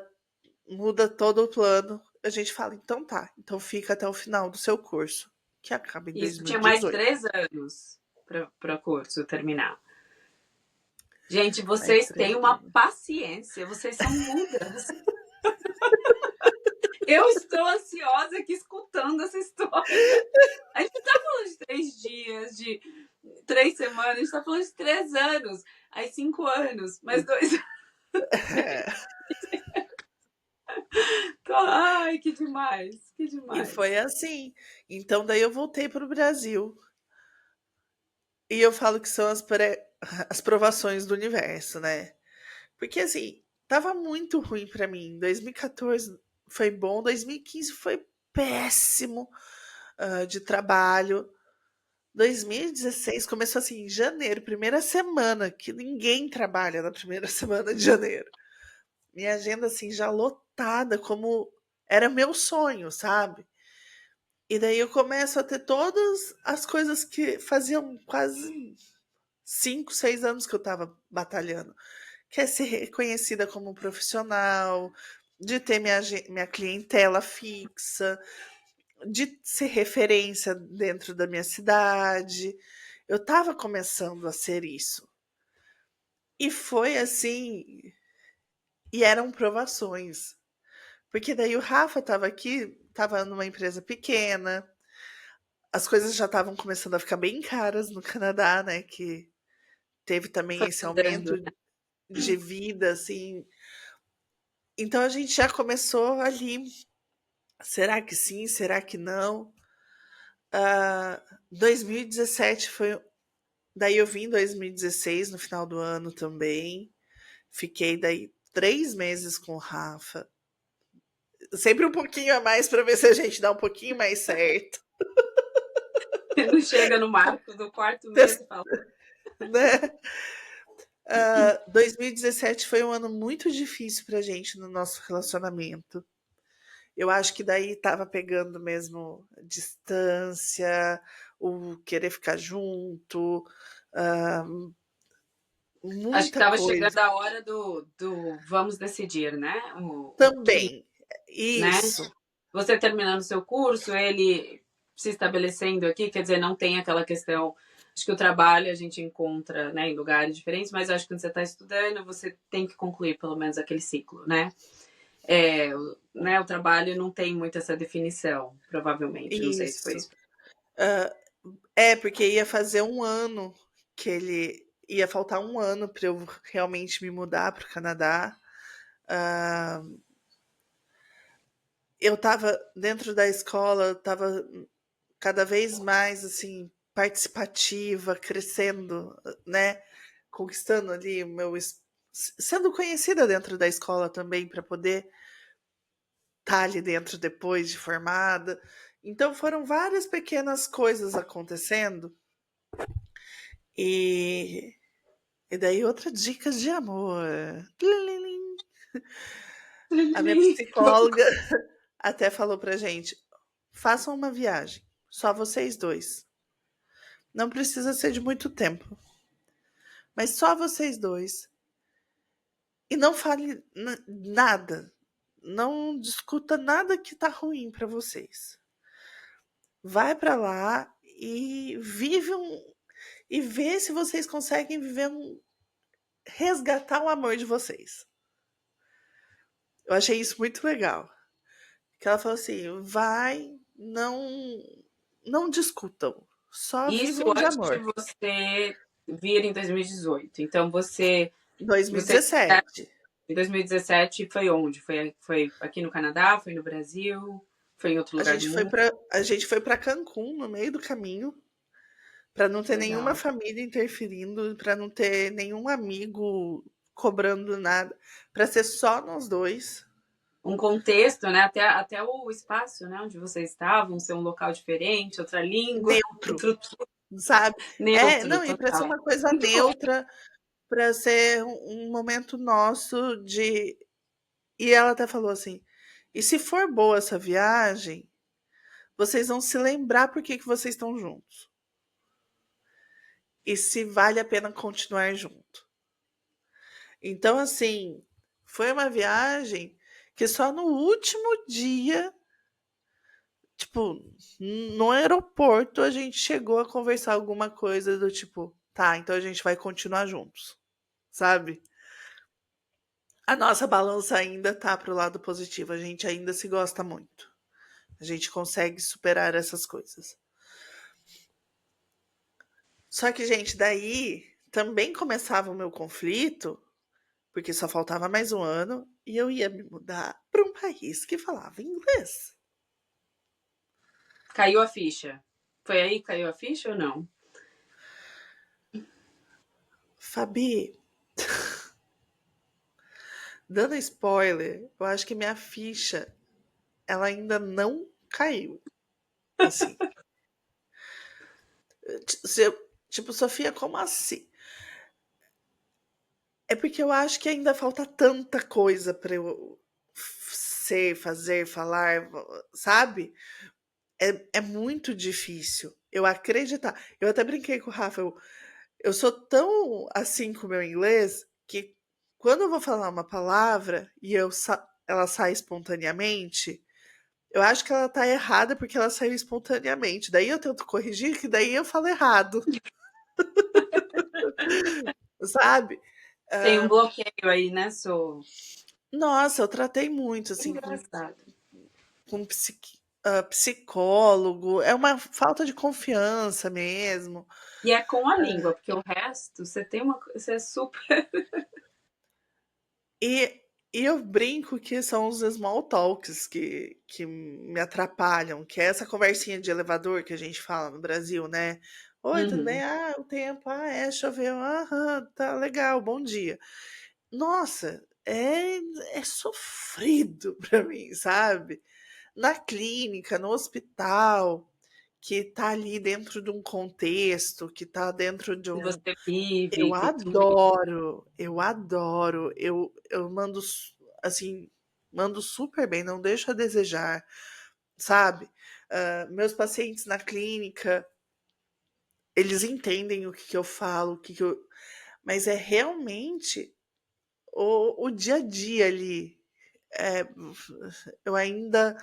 Speaker 2: muda todo o plano. A gente fala, então tá, então fica até o final do seu curso, que acaba em
Speaker 1: Isso, tinha mais
Speaker 2: 2018.
Speaker 1: 3 anos para o curso terminar. Gente,
Speaker 2: Mais
Speaker 1: vocês têm
Speaker 2: três
Speaker 1: uma
Speaker 2: anos.
Speaker 1: paciência, vocês são mudas. Eu estou ansiosa aqui escutando essa história. A gente não tá falando de 3 dias, de 3 semanas, a gente tá falando de 3 anos. Aí 5 anos, mais 2 anos.
Speaker 2: É.
Speaker 1: Ai, que demais, que
Speaker 2: E
Speaker 1: demais.
Speaker 2: foi assim. Então, daí eu voltei para o Brasil. E eu falo que são as provações do universo, né? Porque assim, tava muito ruim pra mim. 2014 foi bom, 2015 foi péssimo, de trabalho. 2016 começou assim, em janeiro, primeira semana, que ninguém trabalha na primeira semana de janeiro. Minha agenda assim já lotada, como era meu sonho, sabe? E daí eu começo a ter todas as coisas que faziam quase 5, 6 anos que eu tava batalhando. Que é ser reconhecida como profissional, de ter minha clientela fixa, de ser referência dentro da minha cidade. Eu estava começando a ser isso. E foi assim, e eram provações. Porque daí o Rafa estava aqui, estava numa empresa pequena, as coisas já estavam começando a ficar bem caras no Canadá, né? Que teve também
Speaker 1: Foi
Speaker 2: esse
Speaker 1: mudando.
Speaker 2: aumento de vida, assim. Então a gente já começou ali. Será que sim? Será que não? 2017 foi. Daí eu vim em 2016, no final do ano também. Fiquei daí 3 meses com o Rafa. Sempre um pouquinho a mais para ver se a gente dá um pouquinho mais certo.
Speaker 1: Não chega no marco do quarto mês e fala.
Speaker 2: Né? 2017 foi um ano muito difícil pra gente no nosso relacionamento. Eu acho que daí tava pegando mesmo distância, o querer ficar junto, ah,
Speaker 1: Acho que
Speaker 2: muita
Speaker 1: estava chegando
Speaker 2: coisa.
Speaker 1: a hora do vamos decidir, né? O que,
Speaker 2: Também,
Speaker 1: né?
Speaker 2: isso,
Speaker 1: Você terminando seu curso, ele se estabelecendo aqui, quer dizer, não tem aquela questão. Acho que o trabalho a gente encontra, né, em lugares diferentes, mas acho que quando você está estudando, você tem que concluir pelo menos aquele ciclo, né? O trabalho não tem muito essa definição, provavelmente. Não sei se foi
Speaker 2: isso.
Speaker 1: isso.
Speaker 2: Ah, é, porque ia fazer um ano que ele. Ia faltar um ano para eu realmente me mudar para o Canadá. Ah, eu estava dentro da escola, estava cada vez mais assim participativa, crescendo, né, conquistando ali o meu sendo conhecida dentro da escola também para poder estar ali dentro depois de formada. Então foram várias pequenas coisas acontecendo e daí outra dica de amor. Tlilim. A minha psicóloga até falou pra gente: façam uma viagem, só vocês dois. Não precisa ser de muito tempo, mas só vocês dois. E não fale nada. Não discuta nada que tá ruim pra vocês. Vai pra lá e vive e vê se vocês conseguem viver resgatar o amor de vocês. Eu achei isso muito legal. Que ela falou assim: vai, não discutam, só
Speaker 1: Isso
Speaker 2: vivam de
Speaker 1: antes de
Speaker 2: amor.
Speaker 1: você vir em 2018. Então você
Speaker 2: 2017.
Speaker 1: em 2017 foi onde? Foi aqui no Canadá? Foi no Brasil? Foi em outro
Speaker 2: A
Speaker 1: lugar do
Speaker 2: gente foi
Speaker 1: mundo?
Speaker 2: para a gente foi para Cancún no meio do caminho, para não ter nenhuma
Speaker 1: Legal.
Speaker 2: família interferindo, para não ter nenhum amigo cobrando nada, para ser só nós dois,
Speaker 1: Um contexto, né? Até o espaço, né? Onde vocês estavam, ser um local diferente, outra língua,
Speaker 2: neutro,
Speaker 1: outro
Speaker 2: sabe? É,
Speaker 1: neutro,
Speaker 2: não, e para ser
Speaker 1: total.
Speaker 2: uma coisa
Speaker 1: Muito bom.
Speaker 2: neutra, para ser um momento nosso de. E ela até falou assim: e se for boa essa viagem, vocês vão se lembrar por que vocês estão juntos. E se vale a pena continuar junto. Então, assim, foi uma viagem que só no último dia, tipo, no aeroporto, a gente chegou a conversar alguma coisa do tipo, tá, então a gente vai continuar juntos, sabe? A nossa balança ainda tá pro lado positivo, a gente ainda se gosta muito. A gente consegue superar essas coisas. Só que, gente, daí também começava o meu conflito, porque só faltava mais um ano e eu ia me mudar para um país que falava inglês.
Speaker 1: Caiu a ficha. Foi aí que caiu a ficha ou não?
Speaker 2: Fabi, dando spoiler, eu acho que minha ficha, ela ainda não caiu, assim. Tipo, Sofia, como assim? É porque eu acho que ainda falta tanta coisa para eu ser, fazer, falar, sabe? É muito difícil eu acreditar. Eu até brinquei com o Rafa, eu sou tão assim com o meu inglês que quando eu vou falar uma palavra e ela sai espontaneamente, eu acho que ela tá errada porque ela saiu espontaneamente. Daí eu tento corrigir, que daí eu falo errado, sabe?
Speaker 1: Tem um
Speaker 2: Ah,
Speaker 1: bloqueio aí, né, Sô?
Speaker 2: nossa, eu tratei muito, assim,
Speaker 1: Engraçado.
Speaker 2: com psicólogo. É uma falta de confiança mesmo.
Speaker 1: E é com a língua, porque o resto, você tem uma. Você é super.
Speaker 2: E, e eu brinco que são os small talks que me atrapalham, que é essa conversinha de elevador que a gente fala no Brasil, né? Oi, tudo bem?
Speaker 1: Uhum.
Speaker 2: Ah, o tempo, choveu, aham, tá legal, bom dia. Nossa, é sofrido pra mim, sabe? Na clínica, no hospital, que tá ali dentro de um contexto, que tá dentro de
Speaker 1: Que
Speaker 2: um.
Speaker 1: você vive,
Speaker 2: Eu
Speaker 1: que tudo.
Speaker 2: adoro, eu adoro. Eu mando, assim, mando super bem, não deixo a desejar, sabe? Meus pacientes na clínica, eles entendem o que, que eu falo, o que, que eu. Mas é realmente o dia a dia ali. É, eu ainda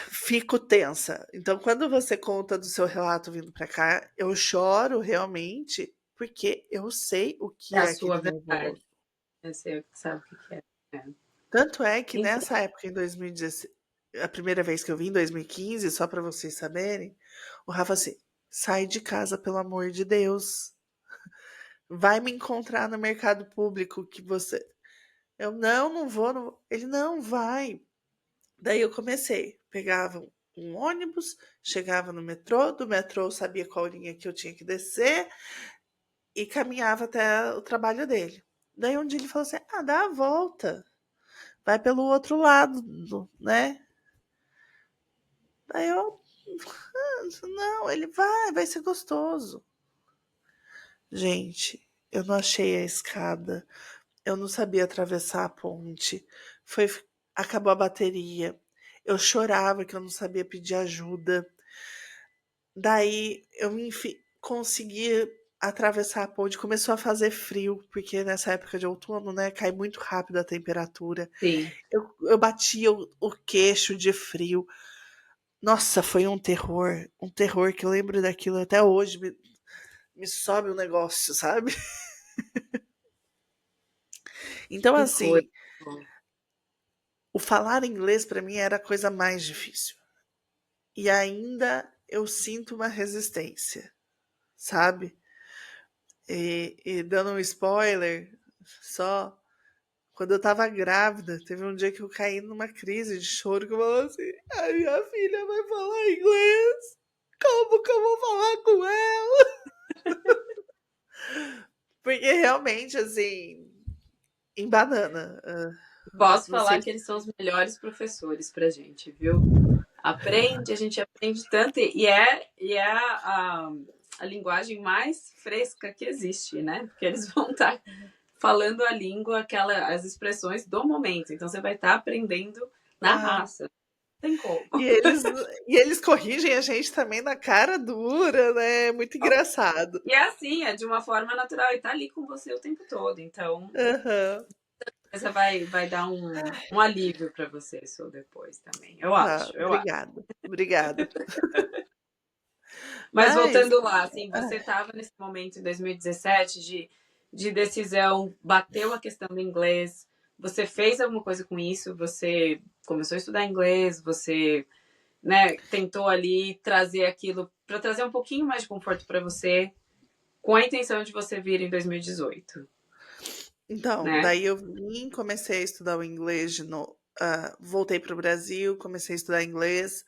Speaker 2: fico tensa. Então, quando você conta do seu relato vindo pra cá, eu choro realmente, porque eu sei o
Speaker 1: É
Speaker 2: que
Speaker 1: a
Speaker 2: é
Speaker 1: sua
Speaker 2: aquele
Speaker 1: verdade.
Speaker 2: nervoso.
Speaker 1: Você sabe o que que é. É.
Speaker 2: Tanto é que
Speaker 1: Então,
Speaker 2: nessa época, em 2016, a primeira vez que eu vim, em 2015, só pra vocês saberem, o Rafa assim, sai de casa, pelo amor de Deus. Vai me encontrar no mercado público que você. Eu não vou, não vou. Ele não vai. Daí eu comecei, pegava um ônibus, chegava no metrô, do metrô eu sabia qual linha que eu tinha que descer e caminhava até o trabalho dele. Daí um dia ele falou assim: "Ah, dá a volta, vai pelo outro lado, né?" Daí eu, não, ele vai ser gostoso. Gente, eu não achei a escada, eu não sabia atravessar a ponte, foi, acabou a bateria, eu chorava que eu não sabia pedir ajuda. Daí eu consegui atravessar a ponte, começou a fazer frio, porque nessa época de outono, né, cai muito rápido a temperatura.
Speaker 1: sim,
Speaker 2: Eu batia o queixo de frio. Nossa, foi um terror que eu lembro daquilo até hoje, me sobe um negócio, sabe? Então,
Speaker 1: que coisa.
Speaker 2: assim, o falar inglês para mim era a coisa mais difícil. E ainda eu sinto uma resistência, sabe? E dando um spoiler, só quando eu tava grávida, teve um dia que eu caí numa crise de choro que eu falava assim: a minha filha vai falar inglês, como que eu vou falar com ela? Porque realmente, assim, em banana.
Speaker 1: Posso
Speaker 2: Não
Speaker 1: falar
Speaker 2: sei.
Speaker 1: que eles são os melhores professores pra gente, viu? Aprende, a gente aprende tanto, e é a linguagem mais fresca que existe, né? Porque eles vão estar falando a língua, as expressões do momento. Então você vai estar aprendendo na
Speaker 2: Ah,
Speaker 1: raça. Não tem como.
Speaker 2: e eles, e eles corrigem a gente também na cara dura, né? Muito engraçado.
Speaker 1: E é assim, é de uma forma natural, e tá ali com você o tempo todo. Então,
Speaker 2: Aham.
Speaker 1: você vai dar um alívio para você isso depois também. Eu
Speaker 2: Tá,
Speaker 1: acho, eu acho.
Speaker 2: obrigada. Obrigada.
Speaker 1: Mas
Speaker 2: Mas,
Speaker 1: voltando lá, assim,
Speaker 2: ah,
Speaker 1: você estava nesse momento em 2017 de decisão, bateu a questão do inglês, você fez alguma coisa com isso, você começou a estudar inglês, você, né, tentou ali trazer aquilo para trazer um pouquinho mais de conforto para você, com a intenção de você vir em 2018,
Speaker 2: então,
Speaker 1: né?
Speaker 2: daí eu vim, comecei a estudar o inglês de novo. Voltei para o Brasil, comecei a estudar inglês.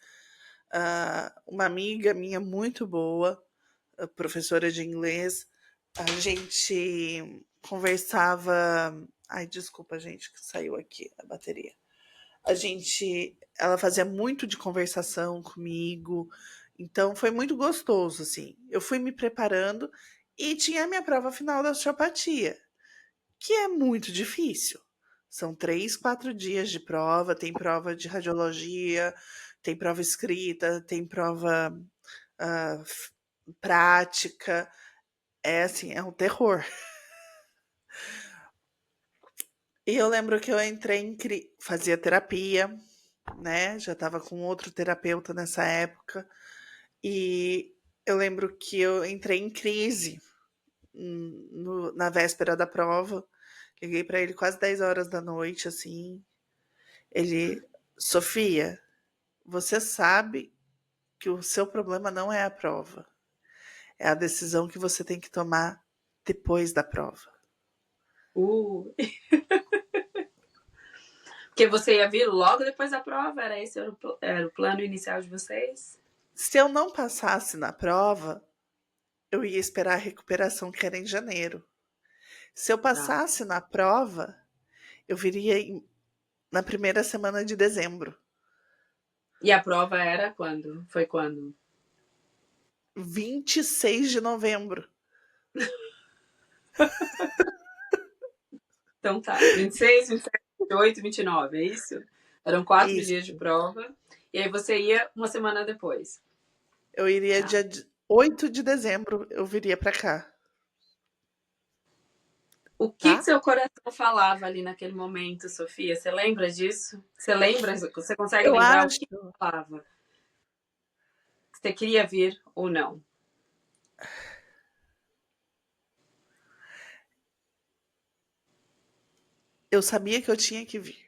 Speaker 2: Uma amiga minha muito boa, professora de inglês, A gente conversava. Ai, desculpa, gente, que saiu aqui a bateria. Ela fazia muito de conversação comigo, então foi muito gostoso, assim. Eu fui me preparando e tinha a minha prova final da osteopatia, que é muito difícil. São 3, 4 dias de prova, tem prova de radiologia, tem prova escrita, tem prova ah, prática. É assim, é um terror. E eu lembro que eu entrei fazia terapia, né? Já estava com outro terapeuta nessa época. E eu lembro que eu entrei em crise na véspera da prova. Liguei para ele quase 10 horas da noite, assim. Ele, Sofia, você sabe que o seu problema não é a prova. É a decisão que você tem que tomar depois da prova.
Speaker 1: Uh. Porque você ia vir logo depois da prova? Era esse era o plano inicial de vocês?
Speaker 2: Se eu não passasse na prova, eu ia esperar a recuperação, que era em janeiro. Se eu
Speaker 1: Tá.
Speaker 2: passasse na prova, eu viria na primeira semana de dezembro.
Speaker 1: E a prova era quando? Foi quando?
Speaker 2: 26 de novembro.
Speaker 1: Então tá. 26, 27, 28, 29, é isso? Eram 4 dias de
Speaker 2: Isso.
Speaker 1: prova. E aí você ia uma semana depois.
Speaker 2: Eu iria
Speaker 1: Tá.
Speaker 2: dia 8 de dezembro, eu viria para cá,
Speaker 1: O que que
Speaker 2: tá?
Speaker 1: seu coração falava ali naquele momento, Sofia? Você lembra disso? Você lembra? Você consegue
Speaker 2: Eu
Speaker 1: lembrar o
Speaker 2: acho,
Speaker 1: que falava? Você queria vir ou não?
Speaker 2: eu sabia que eu tinha que vir,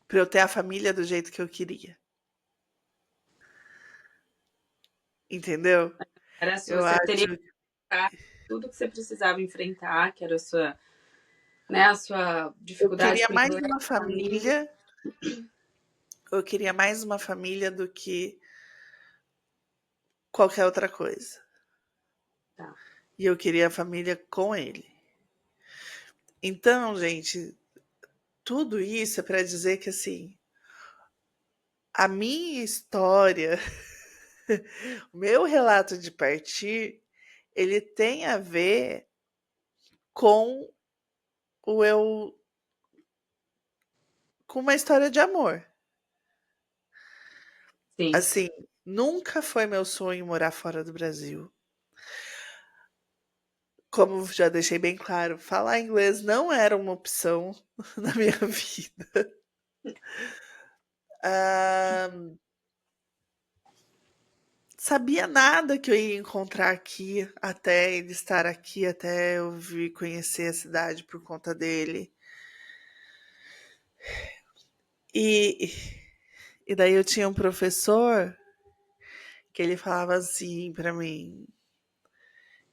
Speaker 2: para eu ter a família do jeito que eu queria. Entendeu?
Speaker 1: Era sua,
Speaker 2: Eu
Speaker 1: você teria
Speaker 2: acho,
Speaker 1: tudo que você precisava enfrentar, que era a sua, né, a sua
Speaker 2: eu
Speaker 1: dificuldade
Speaker 2: queria
Speaker 1: com
Speaker 2: mais
Speaker 1: inglês,
Speaker 2: uma
Speaker 1: família.
Speaker 2: família, eu queria mais uma família do que qualquer outra coisa.
Speaker 1: Tá.
Speaker 2: E eu queria a família com ele. Então, gente, tudo isso é para dizer que assim, a minha história, o meu relato de partir, ele tem a ver com o eu com uma história de amor.
Speaker 1: Sim.
Speaker 2: Assim, nunca foi meu sonho morar fora do Brasil. Como já deixei bem claro, falar inglês não era uma opção na minha vida. Ah, sabia nada que eu ia encontrar aqui, até ele estar aqui, até eu vir conhecer a cidade por conta dele. E, e daí eu tinha um professor que ele falava assim pra mim,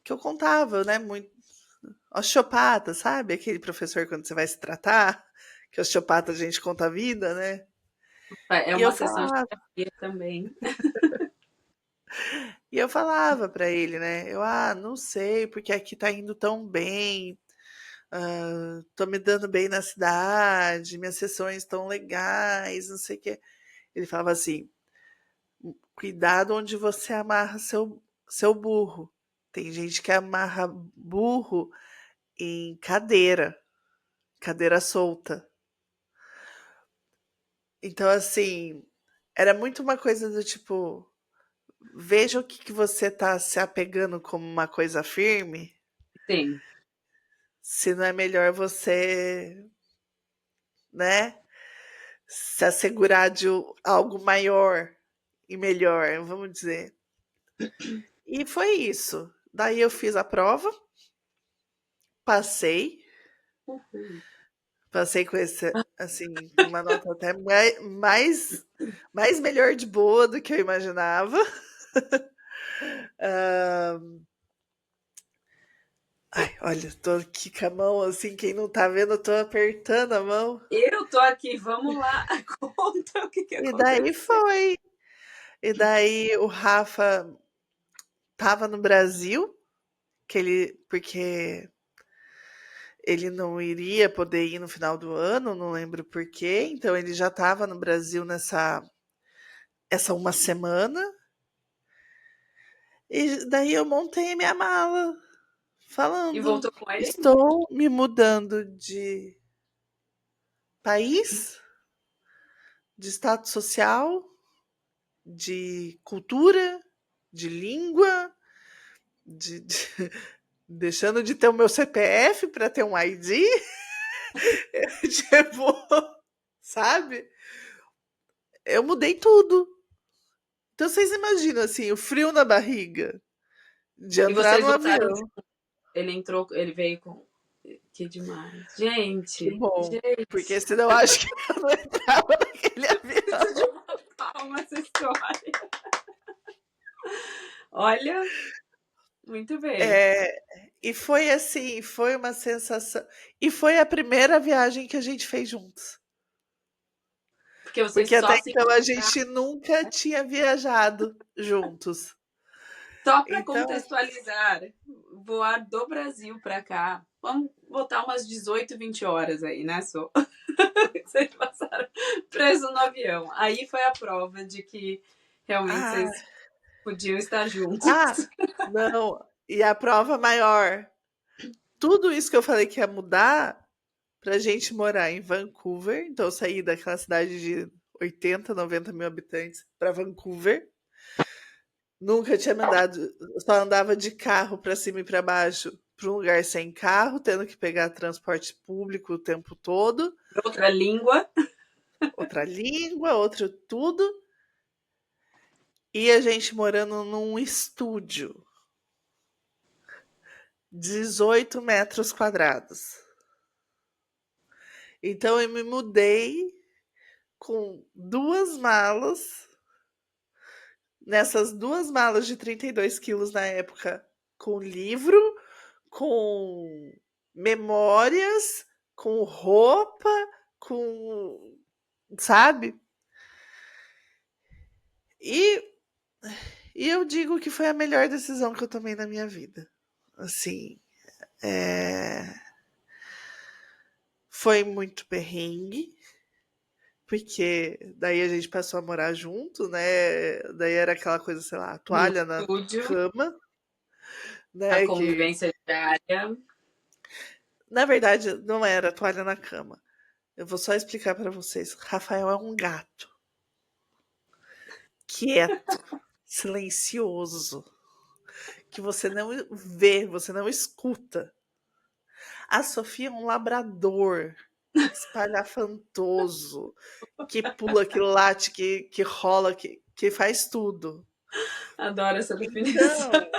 Speaker 2: que eu contava, né, muito osteopata, sabe? Aquele professor quando você vai se tratar, que osteopata a gente conta a vida, né?
Speaker 1: É
Speaker 2: E eu
Speaker 1: uma sessão de
Speaker 2: falava,
Speaker 1: terapia também.
Speaker 2: para ele, né? Não sei, porque aqui tá indo tão bem, tô me dando bem na cidade, minhas sessões estão legais, não sei o quê. Ele falava assim: cuidado onde você amarra seu burro. Tem gente que amarra burro em cadeira solta. Então, assim, era muito uma coisa do tipo, veja o que, que você tá se apegando como uma coisa firme,
Speaker 1: Sim.
Speaker 2: se não é melhor você, né, se assegurar de algo maior e melhor, vamos dizer. E foi isso. Daí eu fiz a prova, passei,
Speaker 1: Uhul.
Speaker 2: passei com esse, assim, com uma nota até mais melhor de boa do que eu imaginava. Ah, ai, olha, tô aqui com a mão assim, quem não tá vendo, eu tô apertando a mão.
Speaker 1: Eu tô aqui, vamos lá, conta o que que
Speaker 2: E daí
Speaker 1: aconteceu.
Speaker 2: foi. E daí o Rafa tava no Brasil, porque ele não iria poder ir no final do ano, não lembro por quê, então ele já estava no Brasil essa uma semana, e daí eu montei minha mala,
Speaker 1: E
Speaker 2: falando:
Speaker 1: voltou com ele?
Speaker 2: estou me mudando de país, de status social, de cultura, de língua, de deixando de ter o meu CPF para ter um ID, tipo, sabe? Eu mudei tudo. Então vocês imaginam assim, o frio na barriga de
Speaker 1: E
Speaker 2: entrar
Speaker 1: vocês
Speaker 2: no
Speaker 1: voltaram,
Speaker 2: avião.
Speaker 1: ele entrou, ele veio com. Que demais.
Speaker 2: Que
Speaker 1: Gente,
Speaker 2: bom, porque
Speaker 1: gente,
Speaker 2: senão eu acho que eu não entrava naquele
Speaker 1: preciso de
Speaker 2: avião.
Speaker 1: uma palma essa história. Olha, muito bem.
Speaker 2: É, e foi assim, foi uma sensação. E foi a primeira viagem que a gente fez juntos.
Speaker 1: Porque vocês
Speaker 2: Porque
Speaker 1: só
Speaker 2: até
Speaker 1: se
Speaker 2: então a
Speaker 1: encontraram.
Speaker 2: gente nunca tinha viajado juntos.
Speaker 1: Só para
Speaker 2: Então,
Speaker 1: contextualizar, voar do Brasil para cá, vamos botar umas 18, 20 horas aí, né, Sô? Vocês passaram preso no avião. Aí foi a prova de que realmente
Speaker 2: ah,
Speaker 1: vocês podiam estar juntos.
Speaker 2: ah, não. E a prova maior, tudo isso que eu falei que ia mudar pra gente morar em Vancouver. Então eu saí daquela cidade de 80, 90 mil habitantes para Vancouver. Nunca tinha andado, só andava de carro para cima e para baixo, para um lugar sem carro, tendo que pegar transporte público o tempo todo,
Speaker 1: Outra língua.
Speaker 2: outra língua, outro tudo, e a gente morando num estúdio, 18 metros quadrados. Então eu me mudei com duas malas, nessas duas malas de 32 quilos na época, com livro, com memórias, com roupa, com. Sabe? E, e eu digo que foi a melhor decisão que eu tomei na minha vida. Assim, é, foi muito perrengue, porque daí a gente passou a morar junto, né? Daí era aquela coisa, sei lá,
Speaker 1: No
Speaker 2: toalha na
Speaker 1: estúdio,
Speaker 2: cama,
Speaker 1: a
Speaker 2: né? Que
Speaker 1: convivência diária.
Speaker 2: na verdade não era toalha na cama. Eu vou só explicar para vocês. Rafael é um gato quieto, silencioso, que você não vê, você não escuta. A Sofia é um labrador espalhafantoso, que pula, que late, que rola, que faz tudo.
Speaker 1: Adoro essa definição.
Speaker 2: Então,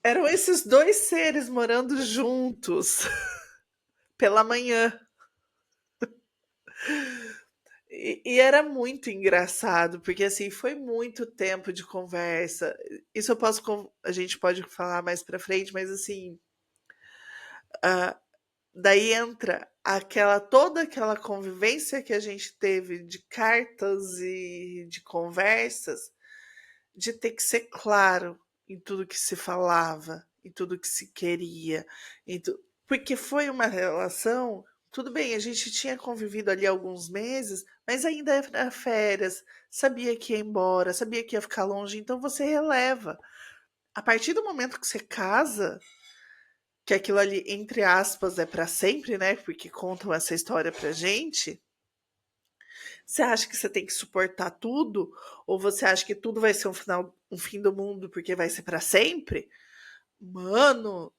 Speaker 2: eram esses dois seres morando juntos pela manhã. E era muito engraçado, porque assim, foi muito tempo de conversa. Isso eu posso, a gente pode falar mais pra frente, mas assim, ah, daí entra toda aquela convivência que a gente teve de cartas e de conversas, de ter que ser claro em tudo que se falava, em tudo que se queria, porque foi uma relação. Tudo bem, a gente tinha convivido ali alguns meses, mas ainda era férias, sabia que ia embora, sabia que ia ficar longe, então você releva. A partir do momento que você casa, que aquilo ali, entre aspas, é para sempre, né? Porque contam essa história pra gente. Você acha que você tem que suportar tudo? Ou você acha que tudo vai ser um fim do mundo porque vai ser para sempre? Mano!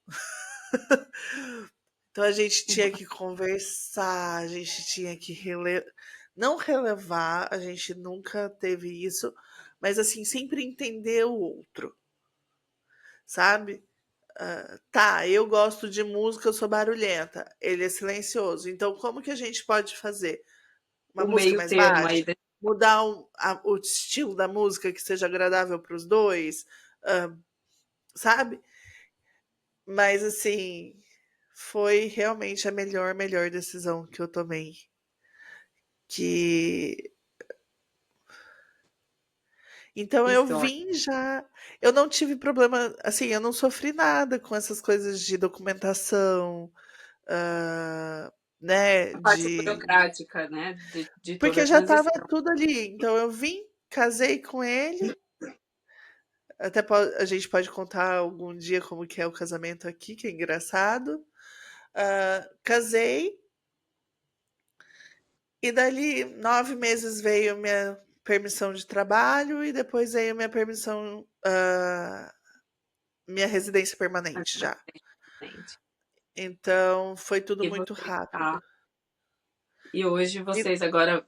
Speaker 2: Então a gente tinha que conversar, a gente tinha que não relevar, a gente nunca teve isso, mas assim, sempre entender o outro, sabe? Tá, eu gosto de música, eu sou barulhenta. Ele é silencioso. Então, como que a gente pode fazer? Uma
Speaker 1: O
Speaker 2: música
Speaker 1: meio
Speaker 2: mais
Speaker 1: termo aí.
Speaker 2: baixa? Mudar o estilo da música que seja agradável para os dois? ah, sabe? Mas, assim, foi realmente a melhor decisão que eu tomei. Que. Então
Speaker 1: Que
Speaker 2: eu
Speaker 1: história.
Speaker 2: vim já. Eu não tive problema, assim, eu não sofri nada com essas coisas de documentação, ah, né?
Speaker 1: A parte
Speaker 2: De.
Speaker 1: burocrática, né, de toda a
Speaker 2: Porque já estava
Speaker 1: transição.
Speaker 2: tudo ali. Então eu vim, casei com ele. Até a gente pode contar algum dia como que é o casamento aqui, que é engraçado. Casei, e dali 9 meses veio minha permissão de trabalho e depois veio minha permissão, minha residência permanente já.
Speaker 1: Exatamente.
Speaker 2: Então foi tudo
Speaker 1: E
Speaker 2: muito
Speaker 1: você
Speaker 2: rápido.
Speaker 1: está. E hoje
Speaker 2: E,
Speaker 1: vocês agora,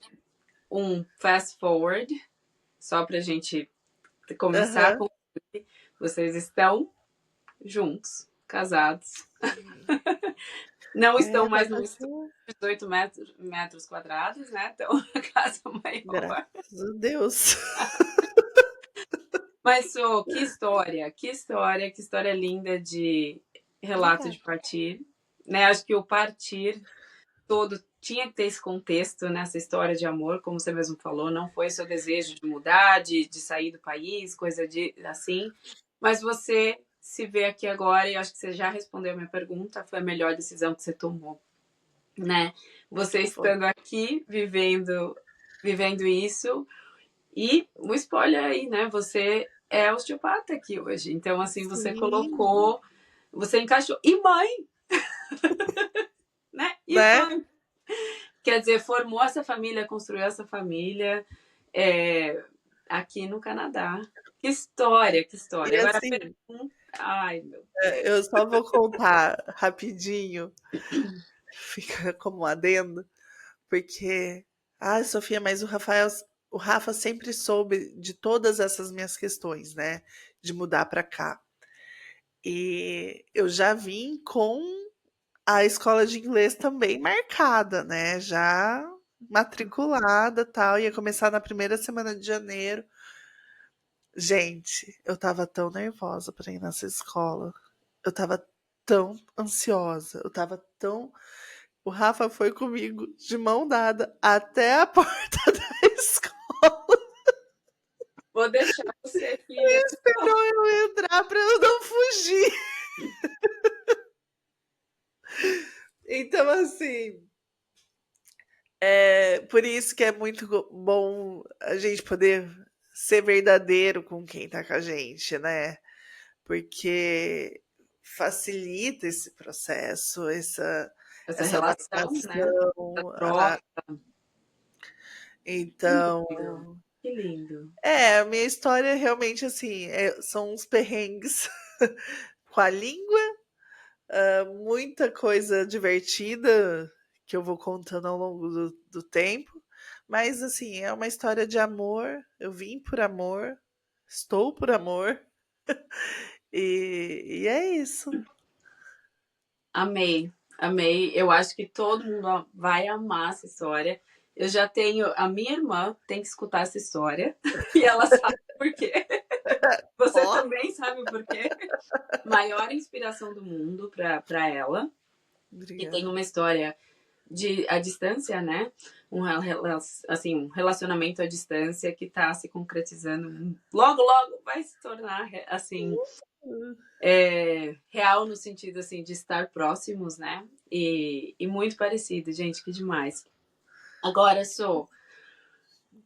Speaker 1: um fast forward, só para a gente começar
Speaker 2: aham,
Speaker 1: com. Vocês estão juntos, casados.
Speaker 2: sim.
Speaker 1: Não estão
Speaker 2: É, vai
Speaker 1: mais num estúdio
Speaker 2: nascer.
Speaker 1: de 18 metros quadrados, né? Então, a casa maior.
Speaker 2: Graças a Deus.
Speaker 1: Mas, Sô, que história linda de relato de
Speaker 2: Obrigada.
Speaker 1: partir. Né? Acho que o partir todo tinha que ter esse contexto nessa história de amor, como você mesmo falou, não foi seu desejo de mudar, de sair do país, coisa de assim, mas você se vê aqui agora e acho que você já respondeu a minha pergunta, foi a melhor decisão que você tomou, né? Você
Speaker 2: Foi.
Speaker 1: estando aqui, vivendo isso, e o spoiler aí, né? Você é osteopata aqui hoje, então assim, você
Speaker 2: Sim,
Speaker 1: colocou, você encaixou, e mãe, né? E
Speaker 2: né?
Speaker 1: mãe. Quer dizer, formou essa família, construiu essa família é, aqui no Canadá. Que história, que
Speaker 2: E
Speaker 1: história. Agora a
Speaker 2: assim,
Speaker 1: pergunta. Ai, meu.
Speaker 2: eu só vou contar rapidinho, fica como um adendo, porque, Sofia, mas o Rafa sempre soube de todas essas minhas questões, né? De mudar para cá. E eu já vim com a escola de inglês também marcada, né? Já matriculada, tal, ia começar na primeira semana de janeiro. Gente, eu tava tão nervosa para ir nessa escola. Eu tava tão ansiosa, eu tava tão. O Rafa foi comigo de mão dada até a porta da escola.
Speaker 1: Vou deixar você, filha.
Speaker 2: Esperou eu entrar para eu não fugir. Então, assim, por isso que é muito bom a gente poder ser verdadeiro com quem tá com a gente, né? Porque facilita esse processo,
Speaker 1: Essa
Speaker 2: essa
Speaker 1: relação, né? Essa
Speaker 2: adaptação.
Speaker 1: troca. Que
Speaker 2: Então,
Speaker 1: lindo. Que lindo.
Speaker 2: a minha história realmente assim, são uns perrengues com a língua, muita coisa divertida que eu vou contando ao longo do tempo. Mas assim, é uma história de amor. Eu vim por amor, estou por amor, e é isso.
Speaker 1: Amei, amei. Eu acho que todo mundo vai amar essa história. Eu já tenho. A minha irmã tem que escutar essa história e ela sabe por quê. Você
Speaker 2: Ó,
Speaker 1: também sabe por quê. Maior inspiração do mundo para ela. E tem
Speaker 2: obrigada.
Speaker 1: uma história de a distância, né? Assim, um relacionamento à distância que está se concretizando. Logo, logo vai se tornar assim real no sentido assim de estar próximos, né? E muito parecido, gente, que demais. Agora sou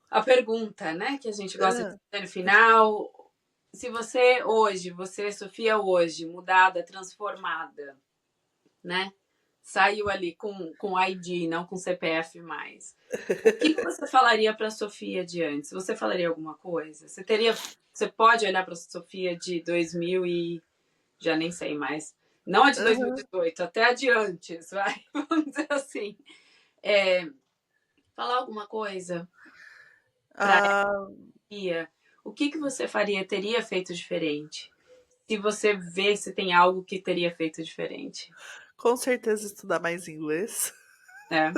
Speaker 1: a pergunta, né? Que a gente gosta de
Speaker 2: Ah,
Speaker 1: fazer no final. Se você hoje, você, Sofia, hoje, mudada, transformada, né? Saiu ali com ID, não com CPF mais. O que você falaria para a Sofia de antes? Você falaria alguma coisa? Você pode olhar para a Sofia de 2000 e já nem sei mais. Não a de
Speaker 2: aham.
Speaker 1: 2018, até a de antes, vai. Vamos dizer assim. É, falar alguma coisa para a
Speaker 2: Ah,
Speaker 1: Sofia. O que você faria, teria feito diferente? Se você vê se tem algo que teria feito diferente.
Speaker 2: com certeza estudar mais inglês.
Speaker 1: É.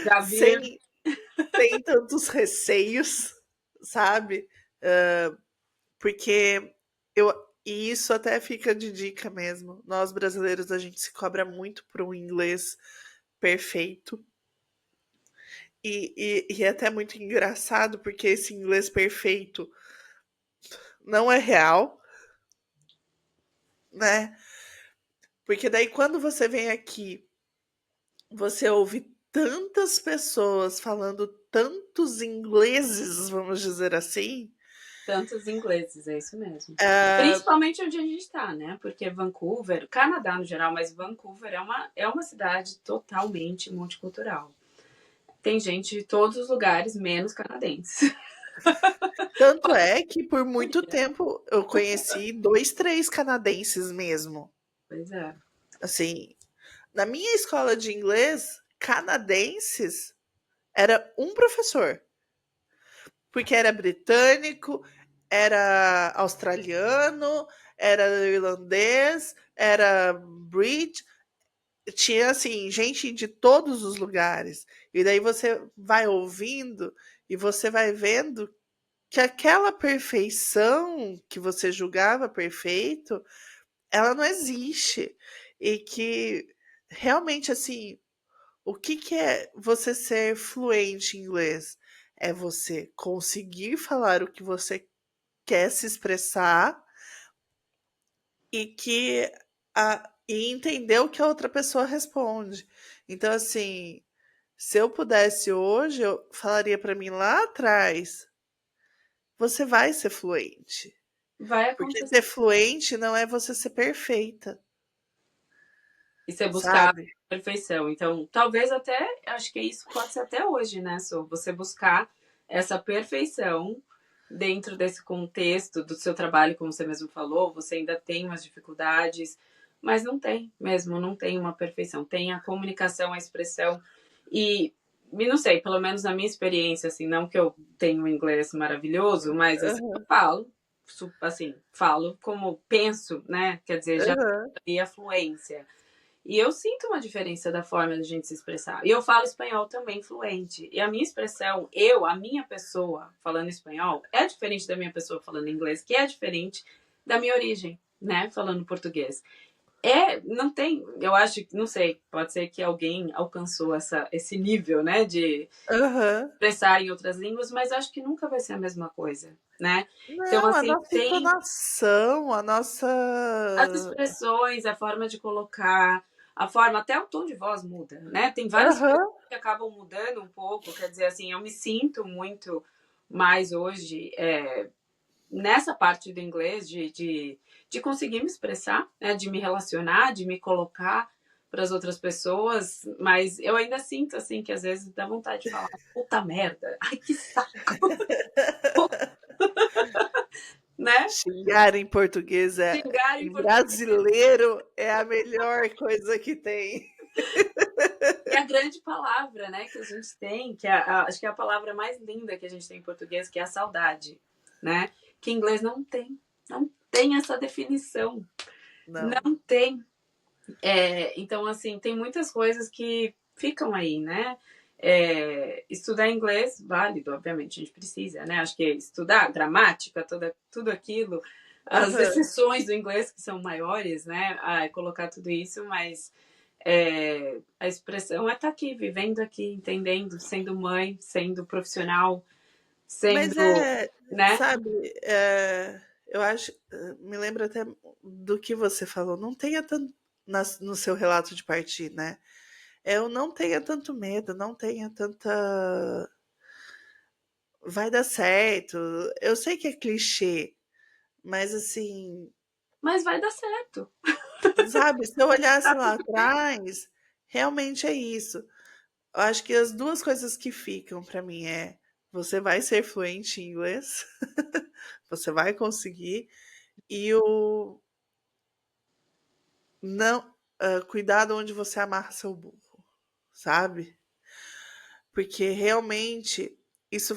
Speaker 1: Já vir.
Speaker 2: Sem, sem tantos receios, sabe? Porque eu. E isso até fica de dica mesmo. Nós brasileiros, a gente se cobra muito por um inglês perfeito. E é até muito engraçado, porque esse inglês perfeito não é real, né? Porque daí quando você vem aqui, você ouve tantas pessoas falando tantos ingleses, vamos dizer assim.
Speaker 1: Tantos ingleses, é isso mesmo.
Speaker 2: Ah,
Speaker 1: Principalmente onde a gente está, né? Porque Vancouver, Canadá no geral, mas Vancouver é uma cidade totalmente multicultural. Tem gente de todos os lugares, menos canadenses.
Speaker 2: tanto é que por muito tempo eu conheci 2, 3 canadenses mesmo.
Speaker 1: Pois é.
Speaker 2: Assim, na minha escola de inglês, canadenses era um professor, porque era britânico, era australiano, era irlandês, era brit, tinha assim gente de todos os lugares. E daí você vai ouvindo e você vai vendo que aquela perfeição que você julgava perfeito, ela não existe. E que realmente assim, o que que é você ser fluente em inglês? É você conseguir falar o que você quer se expressar e entender o que a outra pessoa responde. Então, assim, se eu pudesse hoje, eu falaria para mim lá atrás: você vai ser fluente.
Speaker 1: Vai
Speaker 2: Porque
Speaker 1: acontecer.
Speaker 2: ser fluente não é você ser perfeita,
Speaker 1: E você buscar a
Speaker 2: sabe?
Speaker 1: perfeição. Então, talvez até, acho que isso pode ser até hoje, né, Su? Você buscar essa perfeição dentro desse contexto do seu trabalho, como você mesmo falou, você ainda tem umas dificuldades, mas não tem mesmo, não tem uma perfeição. Tem a comunicação, a expressão e não sei, pelo menos na minha experiência, assim, não que eu tenha um inglês maravilhoso, mas assim, eu
Speaker 2: Aham,
Speaker 1: falo, assim, falo como penso, né? Quer dizer, já
Speaker 2: aham,
Speaker 1: tem a fluência. E eu sinto uma diferença da forma de a gente se expressar. E eu falo espanhol também fluente. E a minha expressão, a minha pessoa falando espanhol, é diferente da minha pessoa falando inglês, que é diferente da minha origem, né? Falando português. Não tem, eu acho que, não sei, pode ser que alguém alcançou esse nível, né, de
Speaker 2: aham.
Speaker 1: expressar em outras línguas, mas acho que nunca vai ser a mesma coisa, né? Então,
Speaker 2: Não, a
Speaker 1: assim,
Speaker 2: nossa
Speaker 1: tem
Speaker 2: entonação, a nossa.
Speaker 1: as expressões, a forma de colocar, a forma, até o tom de voz muda, né? Tem várias coisas
Speaker 2: Aham.
Speaker 1: que acabam mudando um pouco, quer dizer, assim, eu me sinto muito mais hoje nessa parte do inglês de conseguir me expressar, né? De me relacionar, de me colocar para as outras pessoas, mas eu ainda sinto, assim, que às vezes dá vontade de falar, puta merda, ai que saco, né?
Speaker 2: Xingar em português
Speaker 1: Xingar em
Speaker 2: em
Speaker 1: português.
Speaker 2: brasileiro é a melhor coisa que tem.
Speaker 1: É a grande palavra, né, que a gente tem, que acho que é a palavra mais linda que a gente tem em português, que é a saudade, né? Que em inglês não tem essa definição,
Speaker 2: Não.
Speaker 1: não tem. Então, assim, tem muitas coisas que ficam aí, né? Estudar inglês, válido, obviamente, a gente precisa, né? Acho que estudar gramática, tudo aquilo, as
Speaker 2: Aham.
Speaker 1: exceções do inglês que são maiores, né? Colocar tudo isso, mas a expressão é estar aqui, vivendo aqui, entendendo, sendo mãe, sendo profissional,
Speaker 2: Mas
Speaker 1: sendo, né?
Speaker 2: sabe, eu acho, me lembra até do que você falou, não tenha tanto no seu relato de partir, né? Eu não tenha tanto medo, não tenha tanta. Vai dar certo. Eu sei que é clichê, mas assim,
Speaker 1: Mas vai dar certo.
Speaker 2: sabe, se eu olhasse
Speaker 1: Tá
Speaker 2: lá
Speaker 1: tudo bem.
Speaker 2: atrás, realmente é isso. Eu acho que as duas coisas que ficam pra mim é: você vai ser fluente em inglês, você vai conseguir, e o não, cuidado onde você amarra seu burro, sabe? Porque realmente isso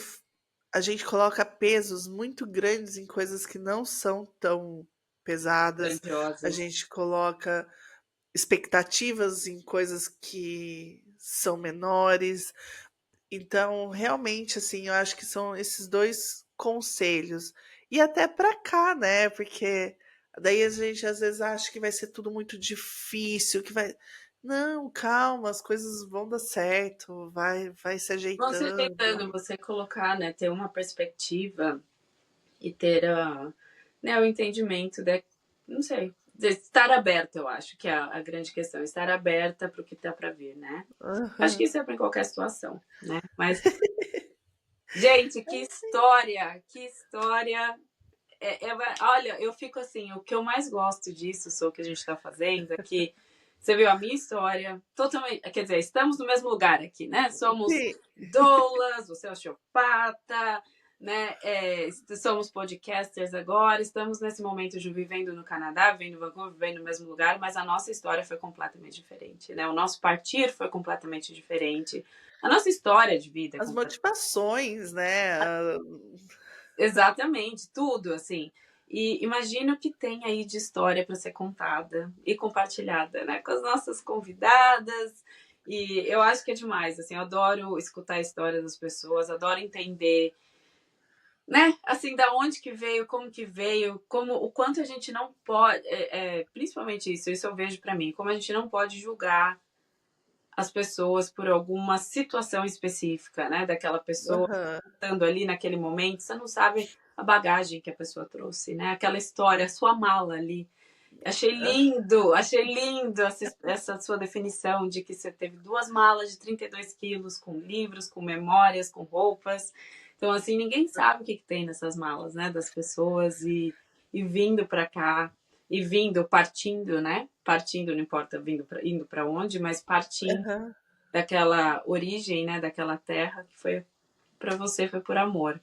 Speaker 2: a gente coloca pesos muito grandes em coisas que não são tão pesadas, a
Speaker 1: Grandiosas.
Speaker 2: gente coloca expectativas em coisas que são menores. Então, realmente, assim, eu acho que são esses 2 conselhos. E até pra cá, né, porque daí a gente às vezes acha que vai ser tudo muito difícil, que vai Não, calma, as coisas vão dar certo, vai se
Speaker 1: Você
Speaker 2: ajeitando.
Speaker 1: tentando, você colocar, né, ter uma perspectiva e ter né, o entendimento de, não sei, de estar aberta, eu acho que é a grande questão, estar aberta para o que está para vir, né? Acho que
Speaker 2: Aham.
Speaker 1: isso é para qualquer situação, né? Mas, gente, que história, que história. Olha, eu fico assim, o que eu mais gosto disso, sou o que a gente está fazendo, é que você viu a minha história, totalmente, quer dizer, estamos no mesmo lugar aqui, né? Somos
Speaker 2: Sim.
Speaker 1: doulas, você é osteopata, né? Somos podcasters agora, estamos nesse momento de vivendo no Canadá, vivendo em Vancouver, vivendo no mesmo lugar, mas a nossa história foi completamente diferente, né? O nosso partir foi completamente diferente. A nossa história de vida é
Speaker 2: As
Speaker 1: completamente.
Speaker 2: motivações, né?
Speaker 1: Exatamente, tudo assim. E imagino que tem aí de história para ser contada e compartilhada, né, com as nossas convidadas. E eu acho que é demais, assim, eu adoro escutar a história das pessoas, adoro entender, né, assim, da onde que veio, como o quanto a gente não pode, principalmente isso eu vejo para mim, como a gente não pode julgar as pessoas por alguma situação específica, né, daquela pessoa
Speaker 2: Aham.
Speaker 1: estando ali naquele momento, você não sabe a bagagem que a pessoa trouxe, né? Aquela história, a sua mala ali. Achei lindo essa sua definição de que você teve duas malas de 32 quilos, com livros, com memórias, com roupas. Então, assim, ninguém sabe o que tem nessas malas, né, das pessoas e vindo para cá, e vindo, partindo, né? Partindo, não importa indo para onde, mas partindo
Speaker 2: Aham.
Speaker 1: daquela origem, né, daquela terra que foi para você, foi por amor.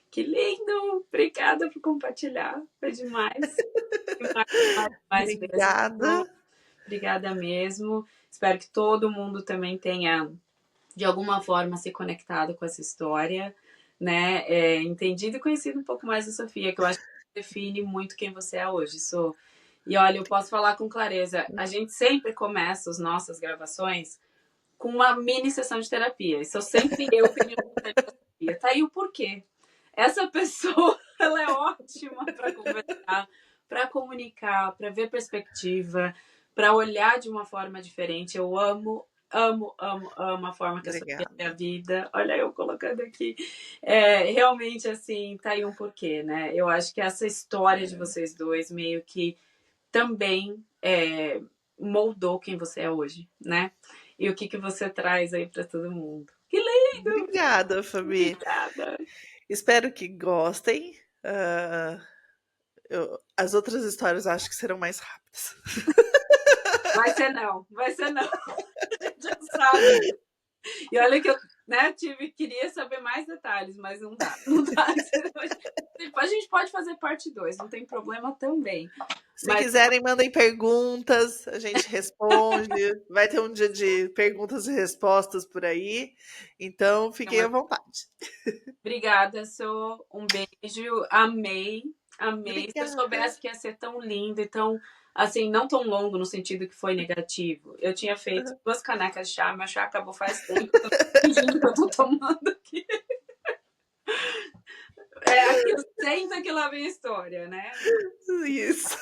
Speaker 1: Que lindo! Obrigada por compartilhar. Foi demais. Demais, demais, demais mesmo.
Speaker 2: Obrigada.
Speaker 1: Obrigada mesmo. Espero que todo mundo também tenha, de alguma forma, se conectado com essa história, né? Entendido e conhecido um pouco mais da Sofia, que eu acho que define muito quem você é hoje. E olha, eu posso falar com clareza, a gente sempre começa as nossas gravações com uma mini sessão de terapia. Isso eu sempre pedindo terapia. Tá aí o porquê. Essa pessoa, ela é ótima para conversar, para comunicar, para ver perspectiva, para olhar de uma forma diferente. Eu amo, amo, amo, amo a forma que a Sofia vê
Speaker 2: Obrigada.
Speaker 1: a vida. Olha eu colocando aqui. Realmente, assim, tá aí um porquê, né? Eu acho que essa história de vocês dois meio que também moldou quem você é hoje, né? E o que, que você traz aí para todo mundo. Que lindo!
Speaker 2: Obrigada, Fabi.
Speaker 1: Obrigada!
Speaker 2: Espero que gostem. As outras histórias acho que serão mais rápidas.
Speaker 1: Vai ser não. A gente já sabe. E olha que eu, né, queria saber mais detalhes, mas não dá. Não dá. A gente pode fazer parte 2, não tem problema também.
Speaker 2: Se
Speaker 1: Mas
Speaker 2: quiserem, mandem perguntas, a gente responde. Vai ter um dia de perguntas e respostas por aí. Então, fiquem à vontade.
Speaker 1: obrigada, Sou. Um beijo. Amei. Amei. Se eu
Speaker 2: Obrigada.
Speaker 1: soubesse que ia ser tão lindo e tão, assim, não tão longo no sentido que foi negativo. Eu tinha feito 2 canecas de chá, meu chá acabou faz tempo. Eu tô fingindo que eu tô tomando aqui. Aqui senta que lá vem a história, né?
Speaker 2: Isso.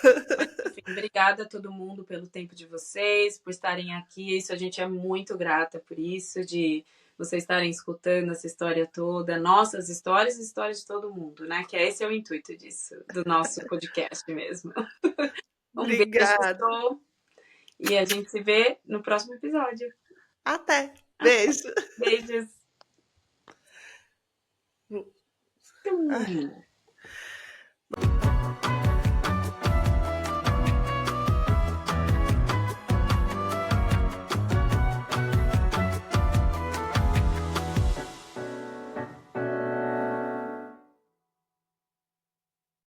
Speaker 1: Enfim, obrigada a todo mundo pelo tempo de vocês, por estarem aqui. Isso a gente é muito grata por isso, de vocês estarem escutando essa história toda, nossas histórias e histórias de todo mundo, né? Que esse é o intuito disso, do nosso podcast mesmo. Um beijo,
Speaker 2: Obrigada.
Speaker 1: Sou, e a gente se vê no próximo episódio.
Speaker 2: Até. Beijo.
Speaker 1: Beijos.
Speaker 2: Ai.